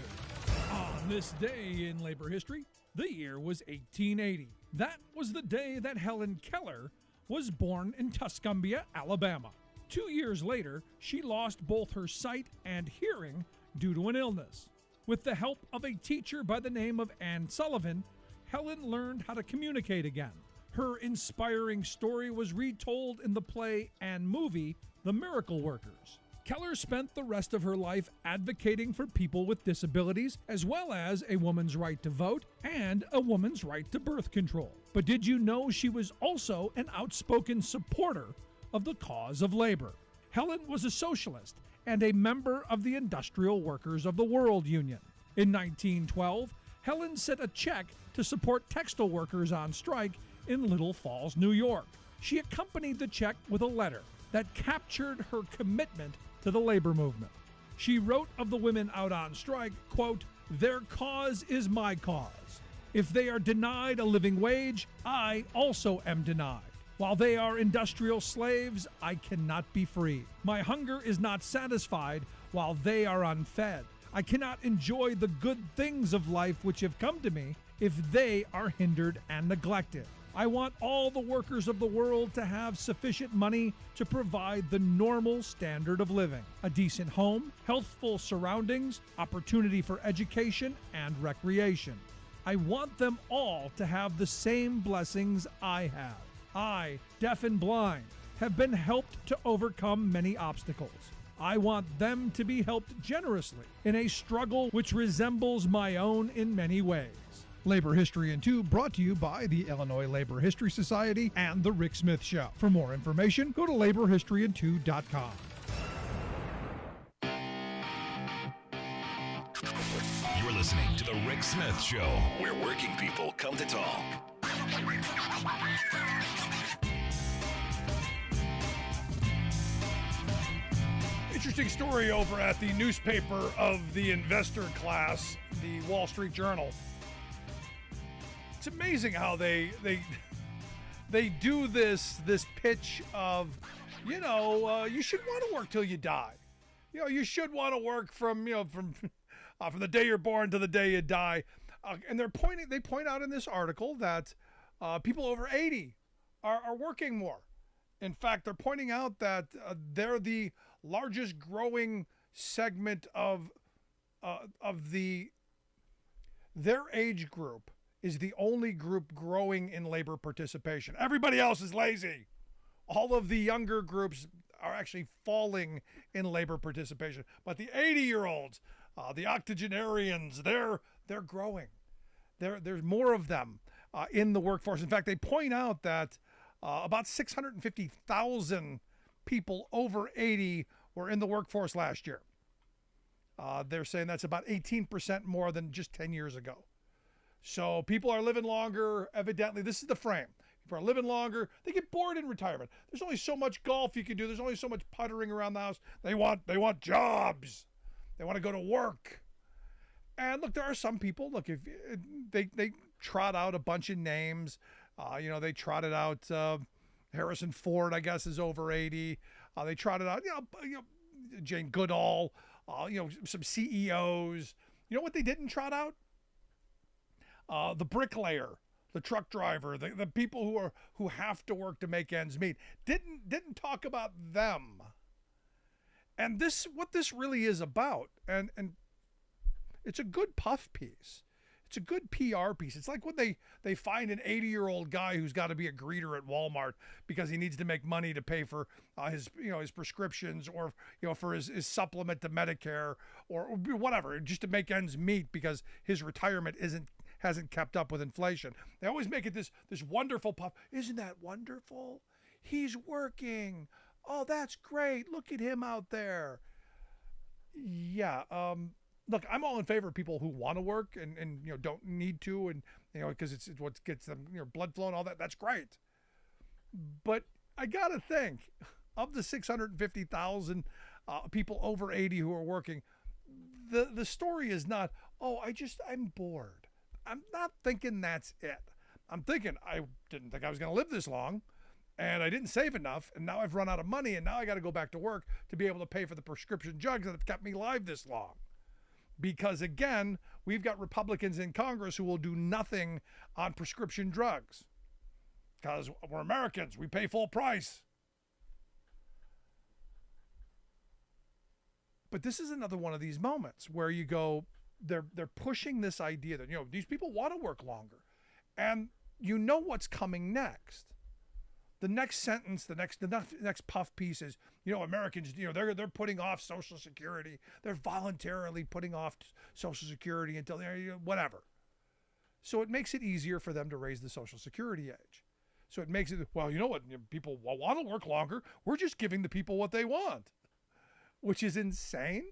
On this day in labor history, the year was 1880. That was the day that Helen Keller was born in Tuscumbia, Alabama. 2 years later, she lost both her sight and hearing due to an illness. With the help of a teacher by the name of Anne Sullivan, Helen learned how to communicate again. Her inspiring story was retold in the play and movie The Miracle Workers. Keller spent the rest of her life advocating for people with disabilities, as well as a woman's right to vote and a woman's right to birth control. But did you know she was also an outspoken supporter of the cause of labor? Helen was a socialist and a member of the Industrial Workers of the World Union. In 1912, Helen sent a check to support textile workers on strike in Little Falls, New York. She accompanied the check with a letter that captured her commitment to the labor movement. She wrote of the women out on strike, quote, "Their cause is my cause. If they are denied a living wage, I also am denied. While they are industrial slaves, I cannot be free. My hunger is not satisfied while they are unfed. I cannot enjoy the good things of life which have come to me if they are hindered and neglected. I want all the workers of the world to have sufficient money to provide the normal standard of living, a decent home, healthful surroundings, opportunity for education and recreation. I want them all to have the same blessings I have. I, deaf and blind, have been helped to overcome many obstacles. I want them to be helped generously in a struggle which resembles my own in many ways." Labor History in 2 brought to you by the Illinois Labor History Society and The Rick Smith Show. For more information, go to laborhistoryin2.com. You're listening to The Rick Smith Show, where working people come to talk. Interesting story over at the newspaper of the investor class, the Wall Street Journal. It's amazing how they do this pitch of, you should want to work till you die. You should want to work from the day you're born to the day you die. And they point out in this article that people over 80 are working more. In fact, they're pointing out that they're the largest growing segment of their age group is the only group growing in labor participation. Everybody else is lazy. All of the younger groups are actually falling in labor participation. But the 80-year-olds, the octogenarians, they're growing. There's more of them in the workforce. In fact, they point out that about 650,000 people over 80 were in the workforce last year. They're saying that's about 18% more than just 10 years ago. So people are living longer. Evidently, this is the frame. People are living longer. They get bored in retirement. There's only so much golf you can do. There's only so much puttering around the house. They want jobs. They want to go to work. And look, there are some people. Look, if they trot out a bunch of names. They trotted out Harrison Ford, I guess, is over 80. They trotted out, Jane Goodall. Some CEOs. You know what they didn't trot out? The bricklayer, the truck driver, the people who have to work to make ends meet. Didn't talk about them. And what this really is about, and it's a good puff piece. It's a good PR piece. It's like when they find an 80-year-old guy who's got to be a greeter at Walmart because he needs to make money to pay for his prescriptions or for his supplement to Medicare or whatever, just to make ends meet because his retirement hasn't kept up with inflation. They always make it this wonderful puff. Isn't that wonderful? He's working. Oh, that's great. Look at him out there. Yeah. Look, I'm all in favor of people who want to work and don't need to, and because it's what gets them blood flow and all that. That's great. But I gotta think, of the 650,000 people over 80 who are working, the story is not, I'm bored. I'm not thinking that's it. I'm thinking I didn't think I was going to live this long, and I didn't save enough, and now I've run out of money, and now I got to go back to work to be able to pay for the prescription drugs that have kept me alive this long. Because again, we've got Republicans in Congress who will do nothing on prescription drugs. Because we're Americans, we pay full price. But this is another one of these moments where you go, they're pushing this idea that, these people want to work longer. And you know what's coming next. The next sentence, the next puff piece is, Americans, they're putting off Social Security. They're voluntarily putting off Social Security until they're whatever. So it makes it easier for them to raise the Social Security age. So it makes it, well, you know what? People want to work longer. We're just giving the people what they want, which is insane.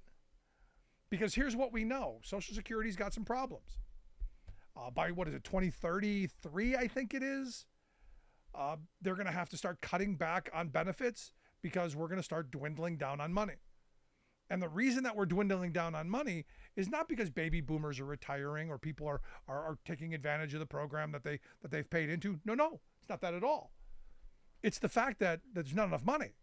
Because here's what we know. Social Security's got some problems. By 2033, I think it is. They're going to have to start cutting back on benefits because we're going to start dwindling down on money. And the reason that we're dwindling down on money is not because baby boomers are retiring or people are taking advantage of the program that they've paid into. No, it's not that at all. It's the fact that there's not enough money.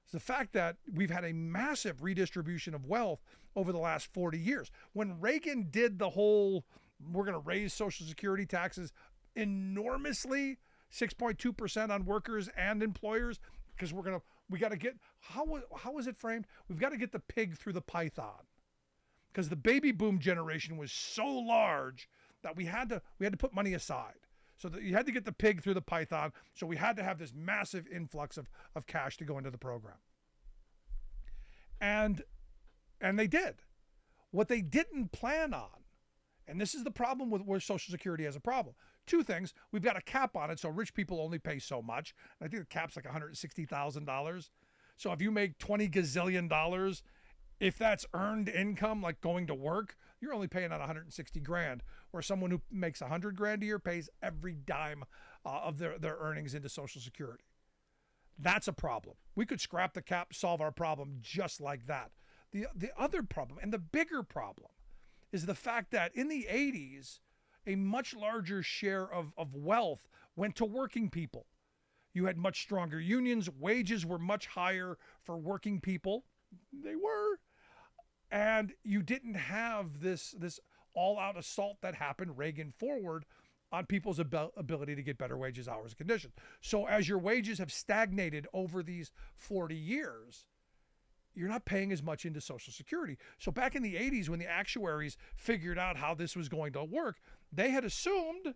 It's the fact that we've had a massive redistribution of wealth over the last 40 years. When Reagan did the whole, we're going to raise Social Security taxes enormously, 6.2% on workers and employers, because we got to get, how was it framed? We've got to get the pig through the python, because the baby boom generation was so large that we had to put money aside. So that you had to get the pig through the python. So we had to have this massive influx of cash to go into the program. And they did. What they didn't plan on, and this is the problem with where Social Security has a problem. Two things. We've got a cap on it, so rich people only pay so much. I think the cap's like $160,000. So if you make $20 gazillion, if that's earned income, like going to work, you're only paying out $160,000. Where someone who makes $100,000 a year pays every dime of their earnings into Social Security. That's a problem. We could scrap the cap, solve our problem just like that. The other problem, and the bigger problem, is the fact that in the 80s, a much larger share of wealth went to working people. You had much stronger unions. Wages were much higher for working people. They were. And you didn't have this all-out assault that happened Reagan forward on people's ability to get better wages, hours, and conditions. So as your wages have stagnated over these 40 years, you're not paying as much into Social Security. So back in the 80s, when the actuaries figured out how this was going to work, they had assumed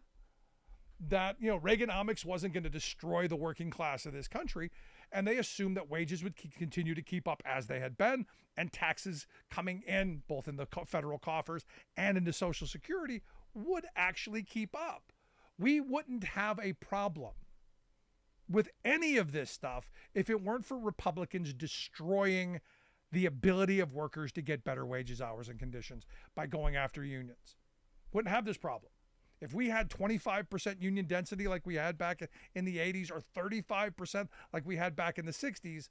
that, Reaganomics wasn't going to destroy the working class of this country. And they assumed that wages would continue to keep up as they had been, and taxes coming in, both in the federal coffers and into Social Security, would actually keep up. We wouldn't have a problem with any of this stuff if it weren't for Republicans destroying the ability of workers to get better wages, hours, and conditions by going after unions. Wouldn't have this problem. If we had 25% union density like we had back in the 80s, or 35% like we had back in the 60s,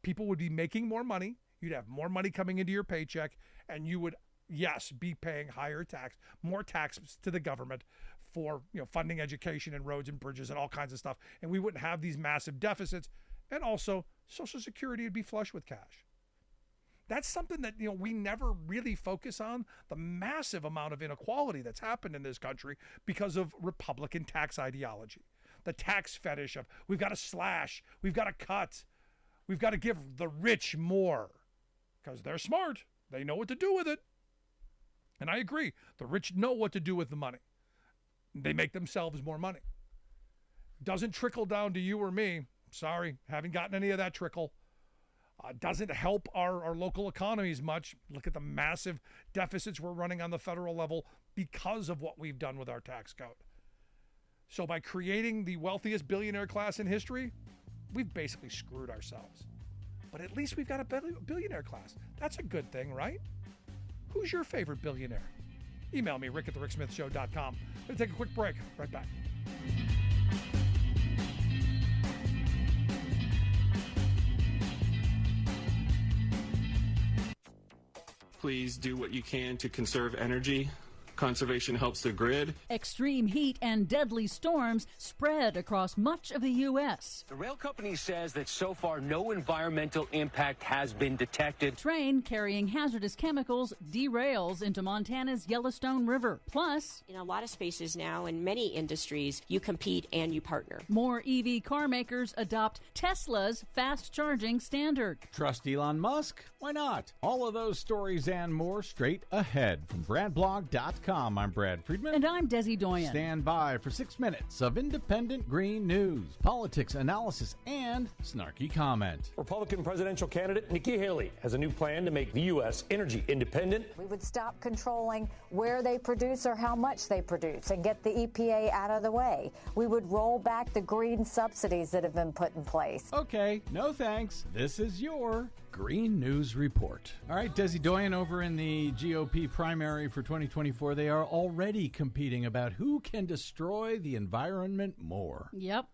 people would be making more money. You'd have more money coming into your paycheck, and you would, yes, be paying higher tax, more taxes to the government for funding education and roads and bridges and all kinds of stuff. And we wouldn't have these massive deficits. And also, Social Security would be flush with cash. That's something that, we never really focus on, the massive amount of inequality that's happened in this country because of Republican tax ideology. The tax fetish of, we've got to slash, we've got to cut, we've got to give the rich more because they're smart. They know what to do with it. And I agree. The rich know what to do with the money. They make themselves more money. Doesn't trickle down to you or me. Sorry, haven't gotten any of that trickle. Doesn't help our local economies much. Look at the massive deficits we're running on the federal level because of what we've done with our tax code. So by creating the wealthiest billionaire class in history, we've basically screwed ourselves. But at least we've got a billionaire class. That's a good thing, right? Who's your favorite billionaire? Email me, rick@thericksmithshow.com. I'm going to take a quick break. Right back. Please do what you can to conserve energy. Conservation helps the grid. Extreme heat and deadly storms spread across much of the U.S. The rail company says that so far no environmental impact has been detected. Train carrying hazardous chemicals derails into Montana's Yellowstone River. Plus, in a lot of spaces now, in many industries, you compete and you partner. More EV car makers adopt Tesla's fast charging standard. Trust Elon Musk? Why not? All of those stories and more straight ahead from BradBlog.com. I'm Brad Friedman. And I'm Desi Doyen. Stand by for 6 minutes of independent green news, politics, analysis, and snarky comment. Republican presidential candidate Nikki Haley has a new plan to make the U.S. energy independent. We would stop controlling where they produce or how much they produce and get the EPA out of the way. We would roll back the green subsidies that have been put in place. Okay, no thanks. This is your Green News Report. All right, Desi Doyen over in the GOP primary for 2024. They are already competing about who can destroy the environment more. Yep.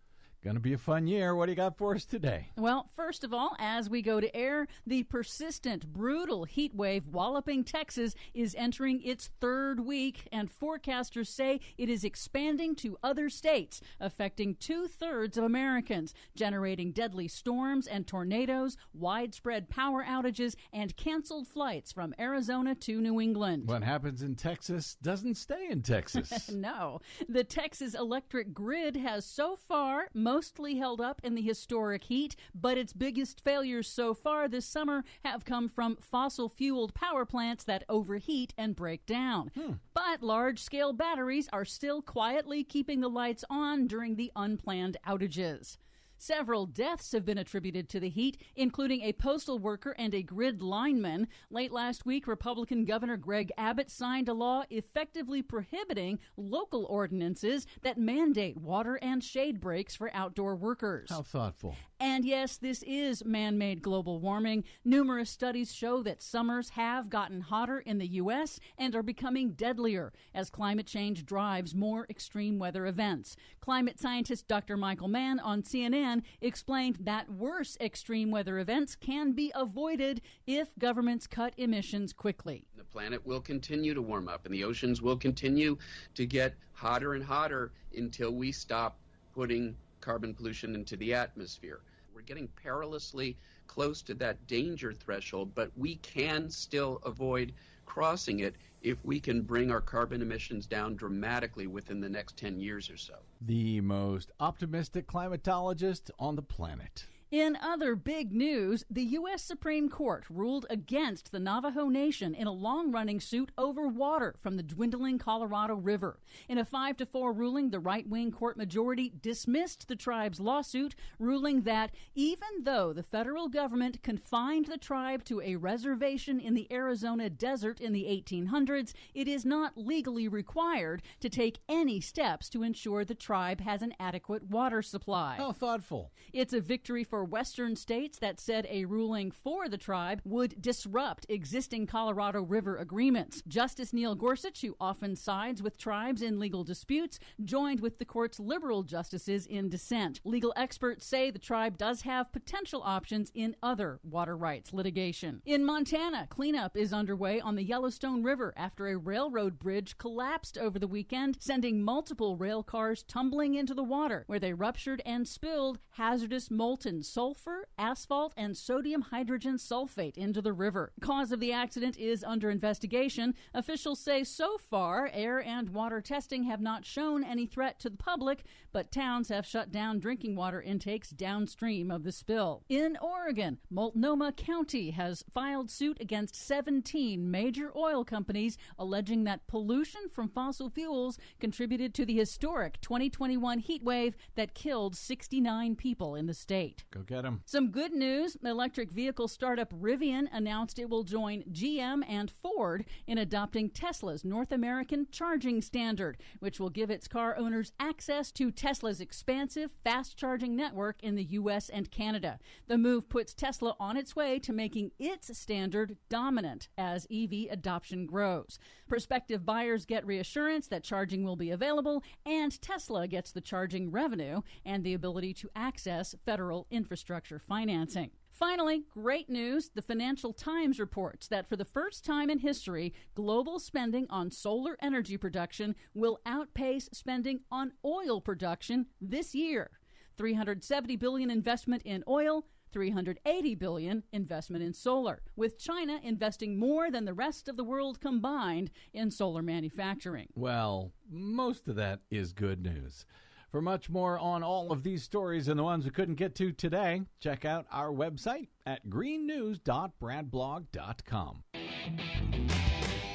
Going to be a fun year. What do you got for us today? Well, first of all, as we go to air, the persistent, brutal heat wave walloping Texas is entering its third week, and forecasters say it is expanding to other states, affecting 2/3 of Americans, generating deadly storms and tornadoes, widespread power outages, and canceled flights from Arizona to New England. What happens in Texas doesn't stay in Texas. No. The Texas electric grid has so far mostly held up in the historic heat, but its biggest failures so far this summer have come from fossil-fueled power plants that overheat and break down. But large-scale batteries are still quietly keeping the lights on during the unplanned outages. Several deaths have been attributed to the heat, including a postal worker and a grid lineman. Late last week, Republican Governor Greg Abbott signed a law effectively prohibiting local ordinances that mandate water and shade breaks for outdoor workers. How thoughtful. And yes, this is man-made global warming. Numerous studies show that summers have gotten hotter in the U.S. and are becoming deadlier as climate change drives more extreme weather events. Climate scientist Dr. Michael Mann on CNN explained that worse extreme weather events can be avoided if governments cut emissions quickly. The planet will continue to warm up and the oceans will continue to get hotter and hotter until we stop putting carbon pollution into the atmosphere. We're getting perilously close to that danger threshold, but we can still avoid crossing it if we can bring our carbon emissions down dramatically within the next 10 years or so. The most optimistic climatologist on the planet. In other big news, the U.S. Supreme Court ruled against the Navajo Nation in a long-running suit over water from the dwindling Colorado River. In a 5-4 ruling, the right-wing court majority dismissed the tribe's lawsuit, ruling that even though the federal government confined the tribe to a reservation in the Arizona desert in the 1800s, it is not legally required to take any steps to ensure the tribe has an adequate water supply. How thoughtful. It's a victory for Western states that said a ruling for the tribe would disrupt existing Colorado River agreements. Justice Neil Gorsuch, who often sides with tribes in legal disputes, joined with the court's liberal justices in dissent. Legal experts say the tribe does have potential options in other water rights litigation. In Montana, cleanup is underway on the Yellowstone River after a railroad bridge collapsed over the weekend, sending multiple rail cars tumbling into the water, where they ruptured and spilled hazardous molten sulfur, asphalt, and sodium hydrogen sulfate into the river. Cause of the accident is under investigation. Officials say so far, air and water testing have not shown any threat to the public, but towns have shut down drinking water intakes downstream of the spill. In Oregon, Multnomah County has filed suit against 17 major oil companies, alleging that pollution from fossil fuels contributed to the historic 2021 heat wave that killed 69 people in the state. Go get them. Some good news. Electric vehicle startup Rivian announced it will join GM and Ford in adopting Tesla's North American charging standard, which will give its car owners access to Tesla's expansive fast-charging network in the U.S. and Canada. The move puts Tesla on its way to making its standard dominant as EV adoption grows. Prospective buyers get reassurance that charging will be available, and Tesla gets the charging revenue and the ability to access federal infrastructure financing. Finally, great news. The Financial Times reports that for the first time in history, global spending on solar energy production will outpace spending on oil production this year. $370 billion investment in oil, $380 billion investment in solar, with China investing more than the rest of the world combined in solar manufacturing. Well, most of that is good news. For much more on all of these stories and the ones we couldn't get to today, check out our website at greennews.bradblog.com.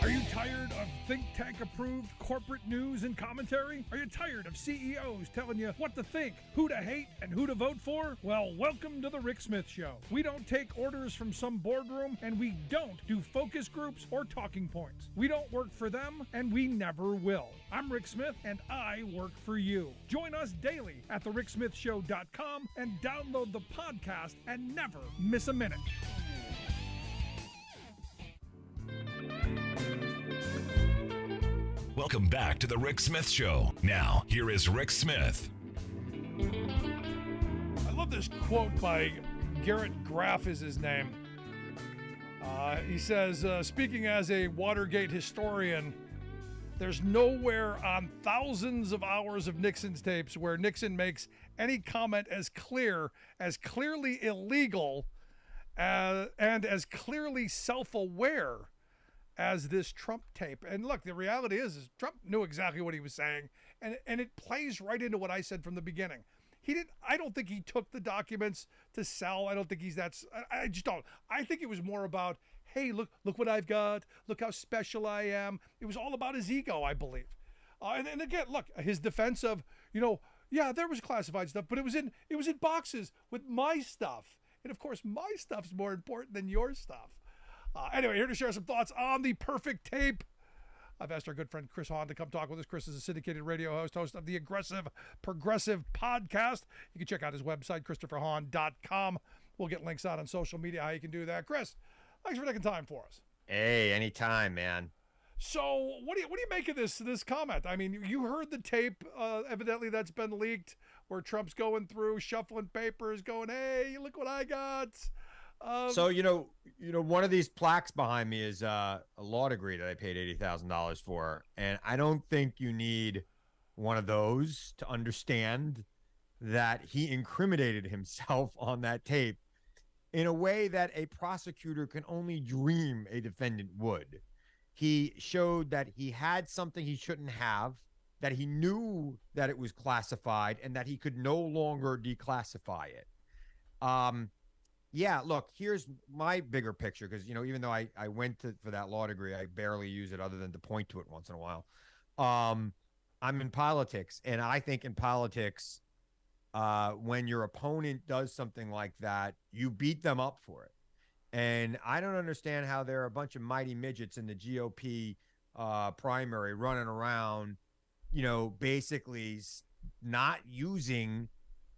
Are you tired of think tank approved corporate news and commentary? Are you tired of CEOs telling you what to think, who to hate, and who to vote for? Well, welcome to the Rick Smith Show. We don't take orders from some boardroom, and we don't do focus groups or talking points. We don't work for them, and we never will. I'm Rick Smith, and I work for you. Join us daily at thericksmithshow.com and download the podcast and never miss a minute. Welcome back to the Rick Smith Show. Now, here is Rick Smith. I love this quote by Garrett Graff is his name. He says, speaking as a Watergate historian, there's nowhere on thousands of hours of Nixon's tapes where Nixon makes any comment as clearly illegal, and as clearly self-aware as this Trump tape. And look, the reality is Trump knew exactly what he was saying, and it plays right into what I said from the beginning. I don't think he took the documents to sell. I don't think I just don't. I think it was more about, hey, look what I've got. Look how special I am. It was all about his ego, I believe. And again, look, his defense of, yeah, there was classified stuff, but it was in boxes with my stuff. And of course, my stuff's more important than your stuff. Anyway, here to share some thoughts on the perfect tape. I've asked our good friend Chris Hahn to come talk with us. Chris is a syndicated radio host of the Aggressive Progressive podcast. You can check out his website, ChristopherHahn.com. We'll get links out on social media how you can do that. Chris, thanks for taking time for us. Hey, anytime, man. So what do you make of this comment? I mean, you heard the tape, evidently that's been leaked, where Trump's going through, shuffling papers, going, hey, look what I got. So, one of these plaques behind me is a law degree that I paid $80,000 for. And I don't think you need one of those to understand that he incriminated himself on that tape in a way that a prosecutor can only dream a defendant would. He showed that he had something he shouldn't have, that he knew that it was classified, and that he could no longer declassify it. Yeah, look, here's my bigger picture, because, even though I went for that law degree, I barely use it other than to point to it once in a while. I'm in politics, and I think in politics, when your opponent does something like that, you beat them up for it. And I don't understand how there are a bunch of mighty midgets in the GOP primary running around, basically not using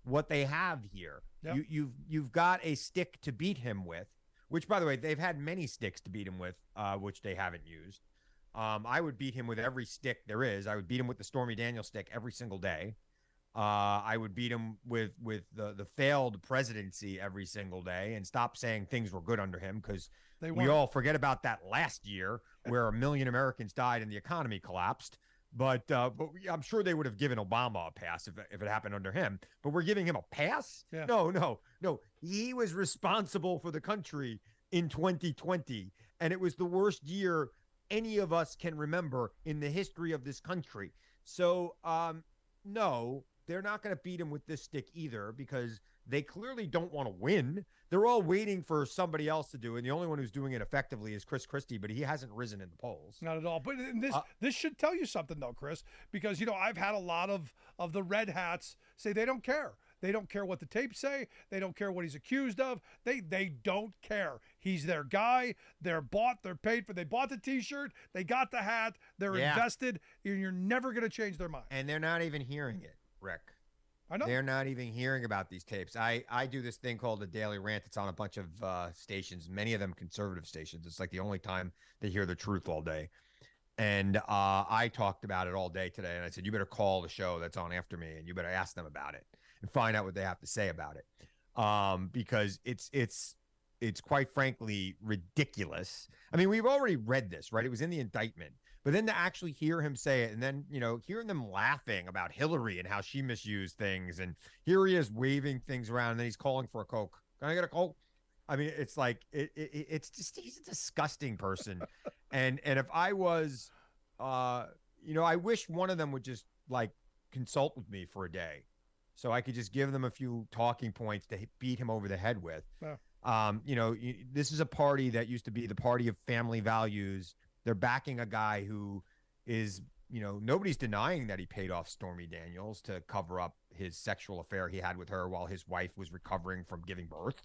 what they have here. Yep. You've got a stick to beat him with, which, by the way, they've had many sticks to beat him with, which they haven't used. I would beat him with every stick there is. I would beat him with the Stormy Daniels stick every single day. I would beat him with the failed presidency every single day, and stop saying things were good under him, because we all forget about that last year where 1 million Americans died and the economy collapsed. But I'm sure they would have given Obama a pass if it happened under him. But we're giving him a pass? Yeah. No. He was responsible for the country in 2020, and it was the worst year any of us can remember in the history of this country. So, no, they're not going to beat him with this stick either, because they clearly don't want to win. They're all waiting for somebody else to do it. And the only one who's doing it effectively is Chris Christie, but he hasn't risen in the polls. Not at all. But this should tell you something, though, Chris, because, I've had a lot of the red hats say they don't care. They don't care what the tapes say. They don't care what he's accused of. They don't care. He's their guy. They're bought. They're paid for. They bought the T-shirt. They got the hat. They're invested. You're never going to change their mind. And they're not even hearing it, Rick. I know. They're not even hearing about these tapes. I do this thing called the Daily Rant. It's on a bunch of stations, many of them conservative stations. It's like the only time they hear the truth all day. And I talked about it all day today. And I said, you better call the show that's on after me, and you better ask them about it and find out what they have to say about it. Because it's it's quite frankly ridiculous. I mean, we've already read this, right? It was in the indictment. But then to actually hear him say it, and then, hearing them laughing about Hillary and how she misused things, and here he is waving things around, and then he's calling for a Coke. Can I get a Coke? I mean, it's like it's just, he's a disgusting person. and if I was, I wish one of them would just like consult with me for a day, so I could just give them a few talking points to beat him over the head with. Yeah. This is a party that used to be the party of family values. They're backing a guy who is, nobody's denying that he paid off Stormy Daniels to cover up his sexual affair he had with her while his wife was recovering from giving birth.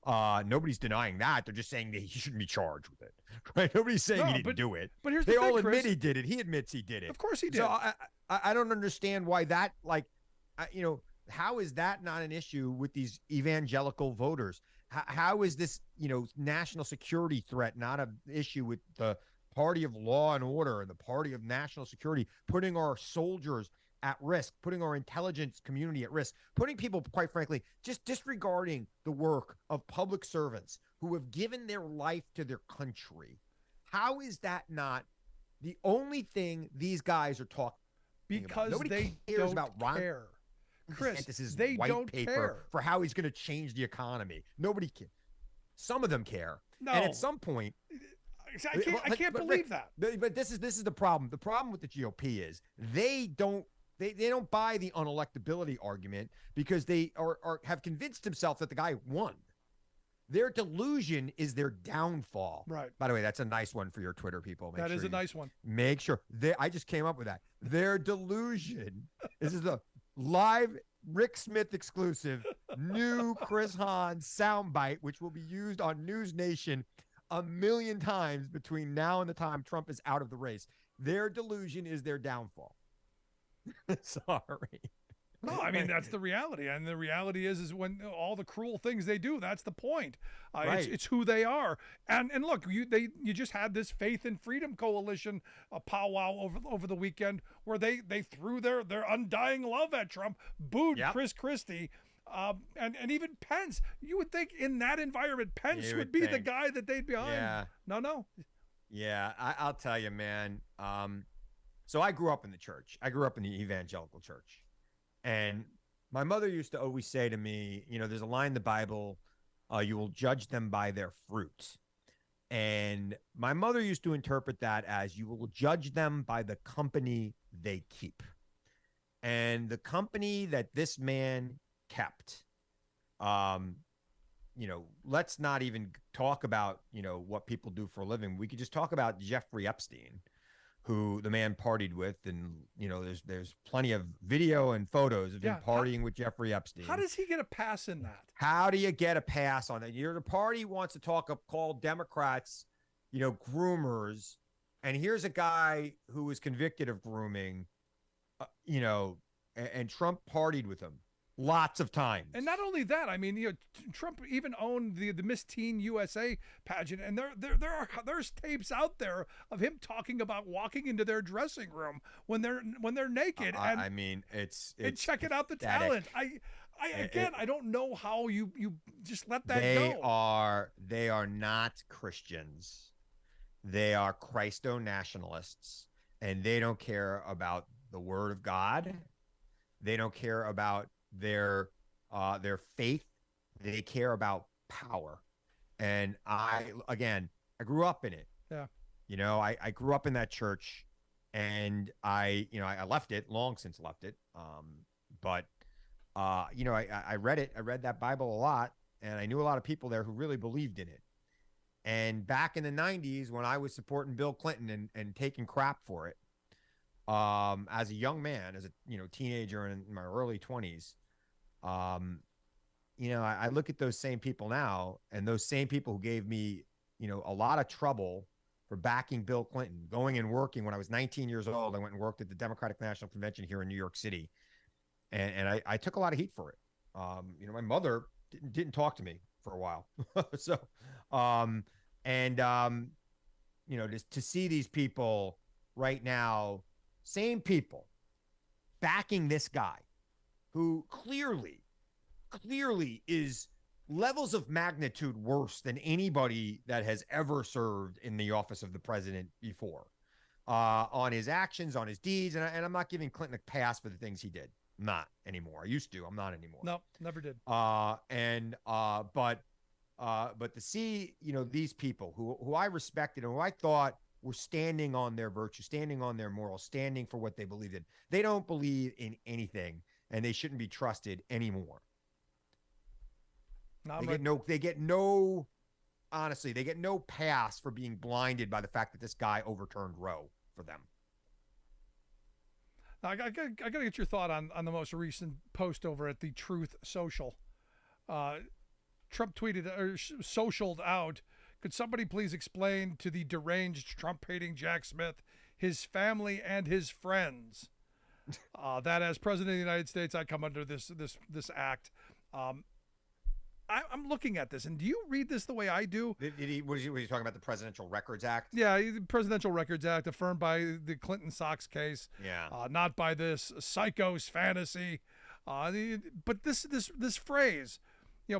Nobody's denying that. They're just saying that he shouldn't be charged with it, right? Nobody's saying he didn't do it. But here's they the thing, all admit Chris. he did it. He admits he did it. Of course he did. So I don't understand why that, how is that not an issue with these evangelical voters? How is this, national security threat not an issue with the party of law and order and the party of national security, putting our soldiers at risk, putting our intelligence community at risk, putting people, quite frankly, just disregarding the work of public servants who have given their life to their country? How is that not the only thing these guys are talking because about? Nobody they cares don't about Ron care. Chris, DeSantis' they white don't paper care. for how he's going to change the economy. Nobody cares. Some of them care. No. And at some point, I can't believe that. But this is the problem. The problem with the GOP is they don't buy the unelectability argument because they have convinced themselves that the guy won. Their delusion is their downfall. Right. By the way, that's a nice one for your Twitter people. That is a nice one. Make sure. I just came up with that. Their delusion. This is the live Rick Smith exclusive new Chris Hahn soundbite, which will be used on News Nation 1,000,000 times between now and the time Trump is out of the race. Their delusion is their downfall. Sorry. No, I mean, that's the reality. And the reality is when all the cruel things they do, that's the point. Right. It's who they are. And look, you just had this Faith and Freedom Coalition powwow over the weekend where they threw their undying love at Trump, booed Chris Christie. And even Pence. You would think in that environment, Pence would be the guy that they'd be behind. Yeah. No. Yeah, I'll tell you, man. So I grew up in the church. I grew up in the evangelical church. And my mother used to always say to me, there's a line in the Bible, you will judge them by their fruit. And my mother used to interpret that as you will judge them by the company they keep. And the company that this man kept, let's not even talk about, what people do for a living. We could just talk about Jeffrey Epstein, who the man partied with. And, there's plenty of video and photos of him partying with Jeffrey Epstein. How does he get a pass in that? How do you get a pass on that? The party wants to call Democrats, groomers. And here's a guy who was convicted of grooming, and Trump partied with him lots of times. And not only that, I mean, Trump even owned the Miss Teen USA pageant, and there's tapes out there of him talking about walking into their dressing room when they're naked. And I mean, it's checking out the pathetic. talent. I don't know how you just let that go. They are not Christians. They are Christo-nationalists, and they don't care about the Word of God. They don't care about their faith. They care about power. And I grew up in it. Yeah. I grew up in that church, and I left it, long since left it. But I read it. I read that Bible a lot, and I knew a lot of people there who really believed in it. And back in the 90s, when I was supporting Bill Clinton and taking crap for it, as a young man, as a teenager in my early 20s, I look at those same people now, and those same people who gave me a lot of trouble for backing Bill Clinton, going and working when I was 19 years old. I went and worked at the Democratic National Convention here in New York City, and I took a lot of heat for it. My mother didn't talk to me for a while. So just to see these people right now, same people backing this guy who clearly is levels of magnitude worse than anybody that has ever served in the office of the president before, on his actions, on his deeds. And I'm not giving Clinton a pass for the things he did. I'm not anymore. I used to. I'm not anymore. No, never did. But to see, these people who I respected and who I thought were standing on their virtue, standing on their morals, standing for what they believed in. They don't believe in anything, and they shouldn't be trusted anymore. They get no pass for being blinded by the fact that this guy overturned Roe for them. Now, I got to get your thought on the most recent post over at the Truth Social. Trump tweeted or socialed out, could somebody please explain to the deranged Trump-hating Jack Smith, his family, and his friends that as President of the United States, I come under this act. I'm looking at this, and do you read this the way I do? Was he talking about the Presidential Records Act? Yeah, the Presidential Records Act, affirmed by the Clinton Sox case. Yeah. Not by this psycho's fantasy. But this phrase,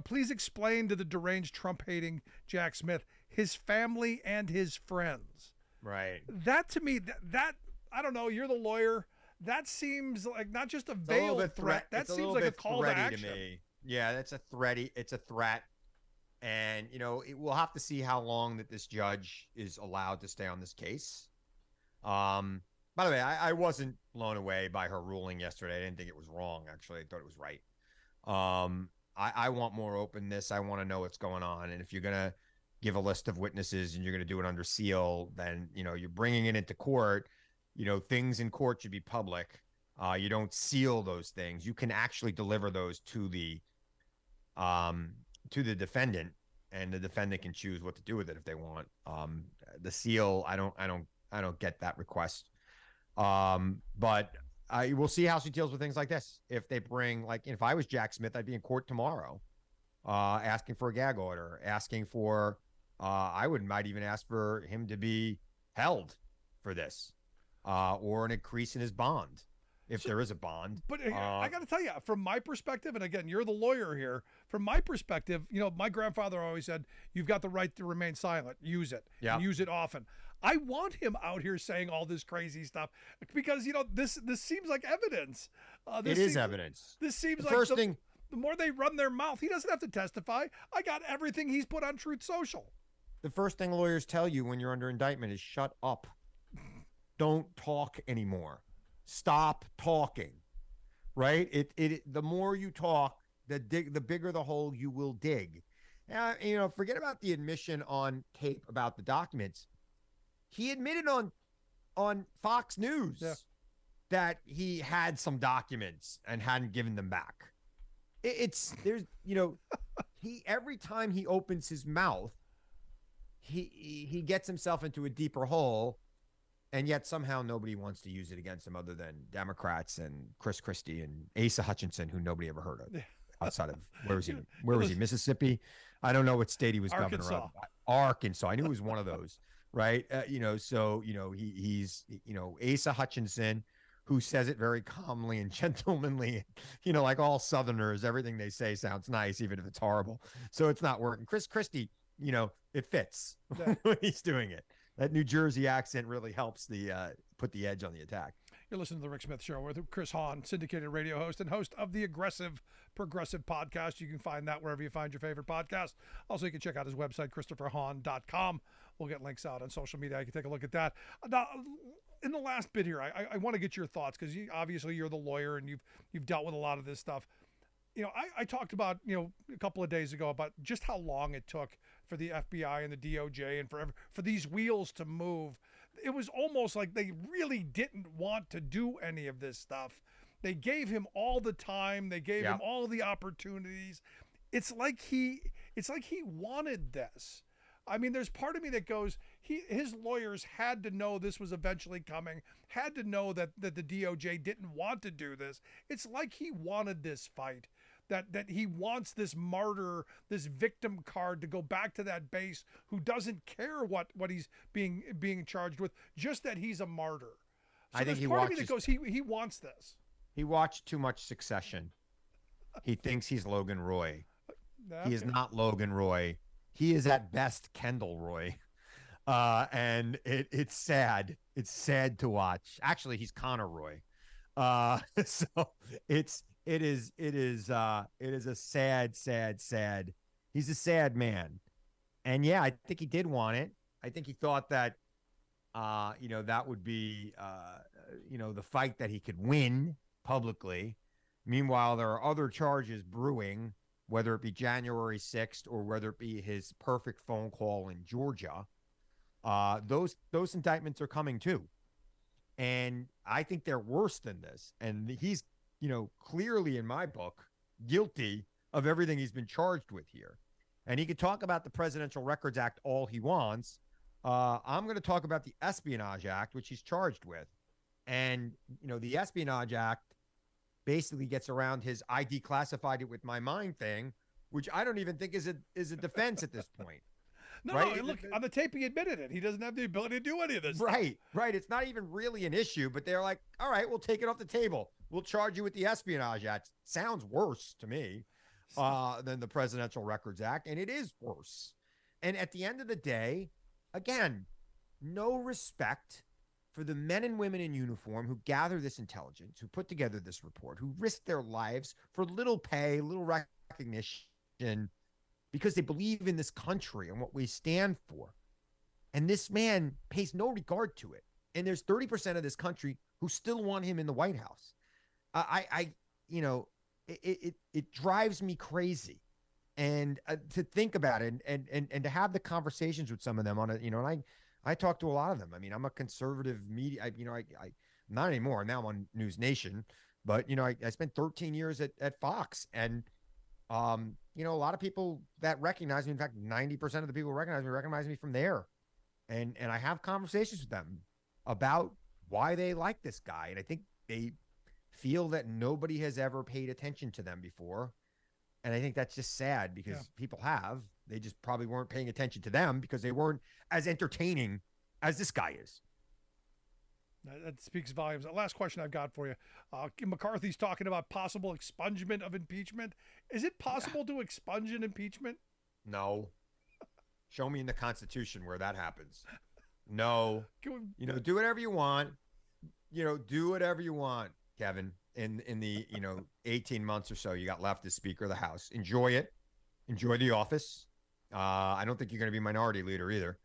please explain to the deranged Trump-hating Jack Smith, his family and his friends. Right. That to me, that I don't know. You're the lawyer. That seems like not just a veiled threat. That seems like a call to action. To me. Yeah, that's a threat. It's a threat. And, we'll have to see how long that this judge is allowed to stay on this case. By the way, I wasn't blown away by her ruling yesterday. I didn't think it was wrong, actually. I thought it was right. I want more openness. I want to know what's going on. And if you're going to give a list of witnesses and you're going to do it under seal, then, you're bringing it into court. Things in court should be public. You don't seal those things. You can actually deliver those to the defendant, and the defendant can choose what to do with it if they want. The seal, I don't get that request. But we'll see how she deals with things like this. If they bring, if I was Jack Smith, I'd be in court tomorrow, asking for a gag order, asking for, might even ask for him to be held for this, or an increase in his bond, if there is a bond. But I got to tell you, from my perspective, and again, you're the lawyer here. From my perspective, my grandfather always said, "You've got the right to remain silent. Use it. Yeah. And use it often." I want him out here saying all this crazy stuff because this seems like evidence. It is evidence. This seems the like first thing. The more they run their mouth, he doesn't have to testify. I got everything he's put on Truth Social. The first thing lawyers tell you when you're under indictment is shut up. Don't talk anymore. Stop talking. Right? The more you talk, the bigger the hole you will dig. Forget about the admission on tape about the documents. He admitted on Fox News that he had some documents and hadn't given them back. He every time he opens his mouth, he gets himself into a deeper hole, and yet somehow nobody wants to use it against him other than Democrats and Chris Christie and Asa Hutchinson, who nobody ever heard of outside of where was he? Mississippi? I don't know what state he was governor of. Arkansas. I knew he was one of those. Right. He's Asa Hutchinson, who says it very calmly and gentlemanly, like all Southerners, everything they say sounds nice, even if it's horrible. So it's not working. Chris Christie, it fits when he's doing it. That New Jersey accent really helps put the edge on the attack. You're listening to The Rick Smith Show with Chris Hahn, syndicated radio host and host of the Aggressive Progressive Podcast. You can find that wherever you find your favorite podcast. Also, you can check out his website, ChristopherHahn.com. We'll get links out on social media. You can take a look at that. Now, in the last bit here, I want to get your thoughts because obviously you're the lawyer and you've dealt with a lot of this stuff. I talked about, a couple of days ago about just how long it took for the FBI and the DOJ and for these wheels to move. It was almost like they really didn't want to do any of this stuff. They gave him all the time. They gave him all the opportunities. It's like he wanted this. I mean, there's part of me that goes, his lawyers had to know this was eventually coming, had to know that the DOJ didn't want to do this. It's like he wanted this fight, that he wants this martyr, this victim card to go back to that base who doesn't care what he's being charged with, just that he's a martyr. So I think part of me that goes, he wants this. He watched too much Succession. He thinks he's Logan Roy. He is not Logan Roy. He is at best Kendall Roy. And it's sad. It's sad to watch. Actually, he's Connor Roy. So it is a sad. He's a sad man. And yeah, I think he did want it. I think he thought that, that would be, the fight that he could win publicly. Meanwhile, there are other charges brewing, whether it be January 6th or whether it be his perfect phone call in Georgia. Those indictments are coming too. And I think they're worse than this. And he's, clearly in my book, guilty of everything he's been charged with here. And he could talk about the Presidential Records Act all he wants. I'm going to talk about the Espionage Act, which he's charged with. And, the Espionage Act basically gets around his I declassified it with my mind thing, which I don't even think is a defense at this point. No, right? no, look, on the tape he admitted it. He doesn't have the ability to do any of this. Right. It's not even really an issue, but they're like, all right, we'll take it off the table. We'll charge you with the Espionage Act. Sounds worse to me than the Presidential Records Act, and it is worse. And at the end of the day, again, no respect for the men and women in uniform who gather this intelligence, who put together this report, who risk their lives for little pay, little recognition, because they believe in this country and what we stand for. And this man pays no regard to it. And there's 30% of this country who still want him in the White House. It drives me crazy. And to think about it and to have the conversations with some of them on it, and I talk to a lot of them. I mean, I'm a conservative media, I not anymore. Now I'm on News Nation, but I spent 13 years at Fox, and a lot of people that recognize me, in fact, 90% of the people who recognize me from there. And I have conversations with them about why they like this guy. And I think they feel that nobody has ever paid attention to them before. And I think that's just sad because people have. They just probably weren't paying attention to them because they weren't as entertaining as this guy is. That speaks volumes. Last question I've got for you. McCarthy's talking about possible expungement of impeachment. Is it possible to expunge an impeachment? No. Show me in the Constitution where that happens. No. Do whatever you want. Do whatever you want, Kevin, in the, 18 months or so you got left as Speaker of the House. Enjoy it. Enjoy the office. I don't think you're going to be minority leader either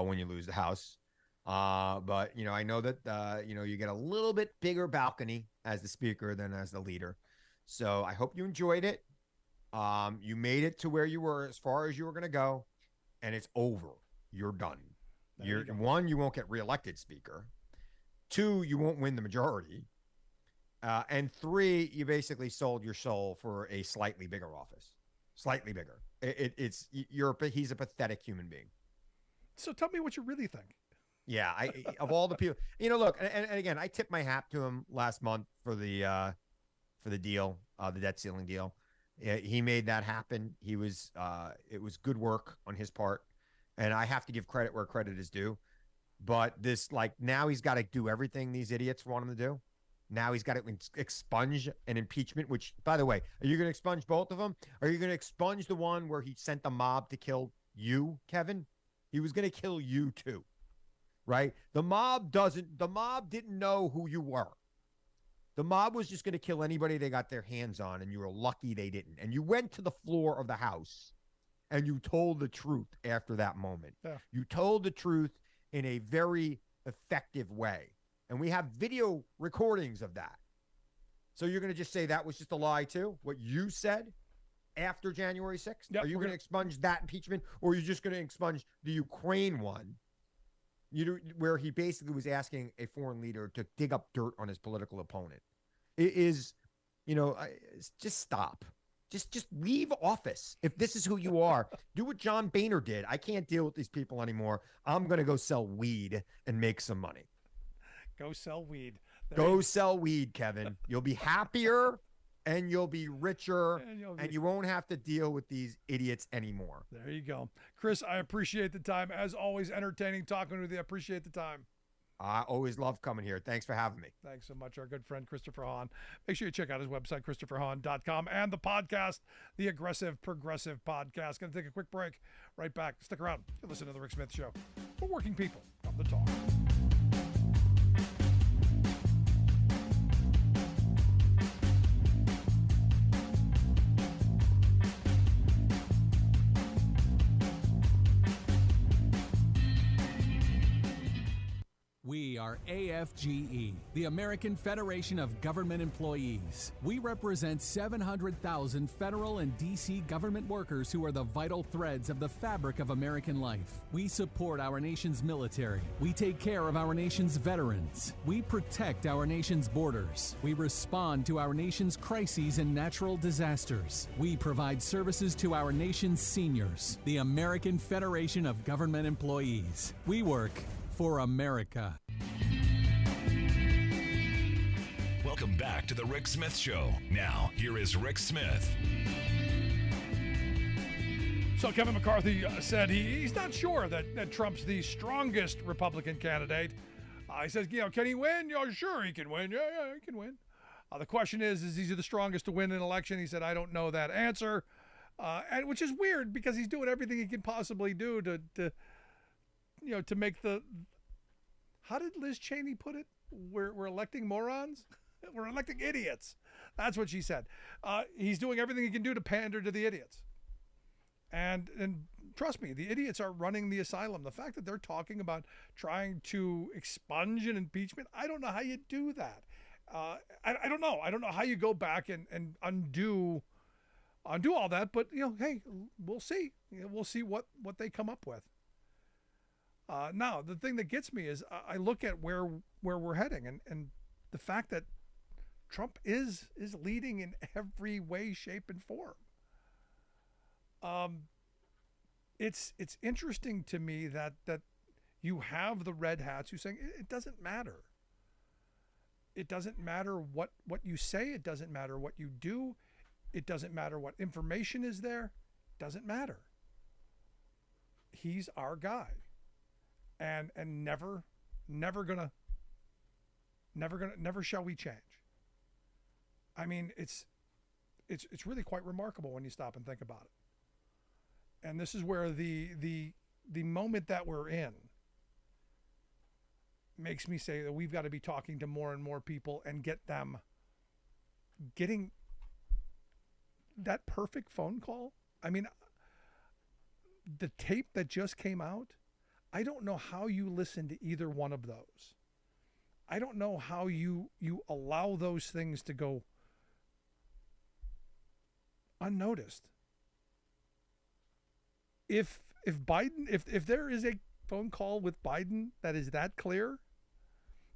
when you lose the House. But, I know that, you get a little bit bigger balcony as the Speaker than as the leader. So I hope you enjoyed it. You made it to where you were as far as you were going to go, and it's over. You're done. One, you won't get reelected Speaker. Two, you won't win the majority. And three, you basically sold your soul for a slightly bigger office. Slightly bigger. He's a pathetic human being. So tell me what you really think. Yeah, of all the people, look, and again, I tipped my hat to him last month for the deal, the debt ceiling deal. He made that happen. It was good work on his part, and I have to give credit where credit is due. But now he's got to do everything these idiots want him to do. Now he's got to expunge an impeachment, which, by the way, are you going to expunge both of them? Are you going to expunge the one where he sent the mob to kill you, Kevin? He was going to kill you too. Right? The mob didn't know who you were. The mob was just going to kill anybody they got their hands on, and you were lucky they didn't. And you went to the floor of the House, and you told the truth after that moment. Yeah. You told the truth in a very effective way. And we have video recordings of that. So you're going to just say that was just a lie too? What you said after January 6th? Yep, are you going to expunge that impeachment, or are you just going to expunge the Ukraine one? Where he basically was asking a foreign leader to dig up dirt on his political opponent. It is, just stop. Just leave office. If this is who you are, do what John Boehner did. I can't deal with these people anymore. I'm going to go sell weed and make some money. Go sell weed. Sell weed, Kevin. You'll be happier and you'll be richer and you won't have to deal with these idiots anymore. There you go. Chris, I appreciate the time. As always, entertaining talking with you. I appreciate the time. I always love coming here. Thanks for having me. Thanks so much, our good friend Christopher Hahn. Make sure you check out his website, ChristopherHahn.com, and the podcast, the Aggressive Progressive Podcast. Going to take a quick break. Right back. Stick around. You listen to The Rick Smith Show. For working people, come to talk. We are AFGE, the American Federation of Government Employees. We represent 700,000 federal and D.C. government workers who are the vital threads of the fabric of American life. We support our nation's military. We take care of our nation's veterans. We protect our nation's borders. We respond to our nation's crises and natural disasters. We provide services to our nation's seniors. The American Federation of Government Employees. We work for America. Welcome back to the Rick Smith Show. Now, here is Rick Smith. So Kevin McCarthy said he's not sure that Trump's the strongest Republican candidate. He says, can he win? Sure he can win. Yeah, he can win. The question is he the strongest to win an election? He said, I don't know that answer, and which is weird because he's doing everything he can possibly do to make the, how did Liz Cheney put it? We're electing morons? We're electing idiots. That's what she said. He's doing everything he can do to pander to the idiots. And trust me, the idiots are running the asylum. The fact that they're talking about trying to expunge an impeachment, I don't know how you do that. I don't know. I don't know how you go back and undo all that. But, hey, we'll see. We'll see what they come up with. Now, the thing that gets me is I look at where we're heading and the fact that Trump is leading in every way, shape, and form. It's interesting to me that you have the red hats who saying it doesn't matter. It doesn't matter what you say. It doesn't matter what you do. It doesn't matter what information is there. It doesn't matter. He's our guy. And never shall we change. I mean, it's really quite remarkable when you stop and think about it. And this is where the moment that we're in makes me say that we've got to be talking to more and more people and getting that perfect phone call. I mean, the tape that just came out, I don't know how you listen to either one of those. I don't know how you allow those things to go unnoticed. If Biden, if there is a phone call with Biden that is that clear,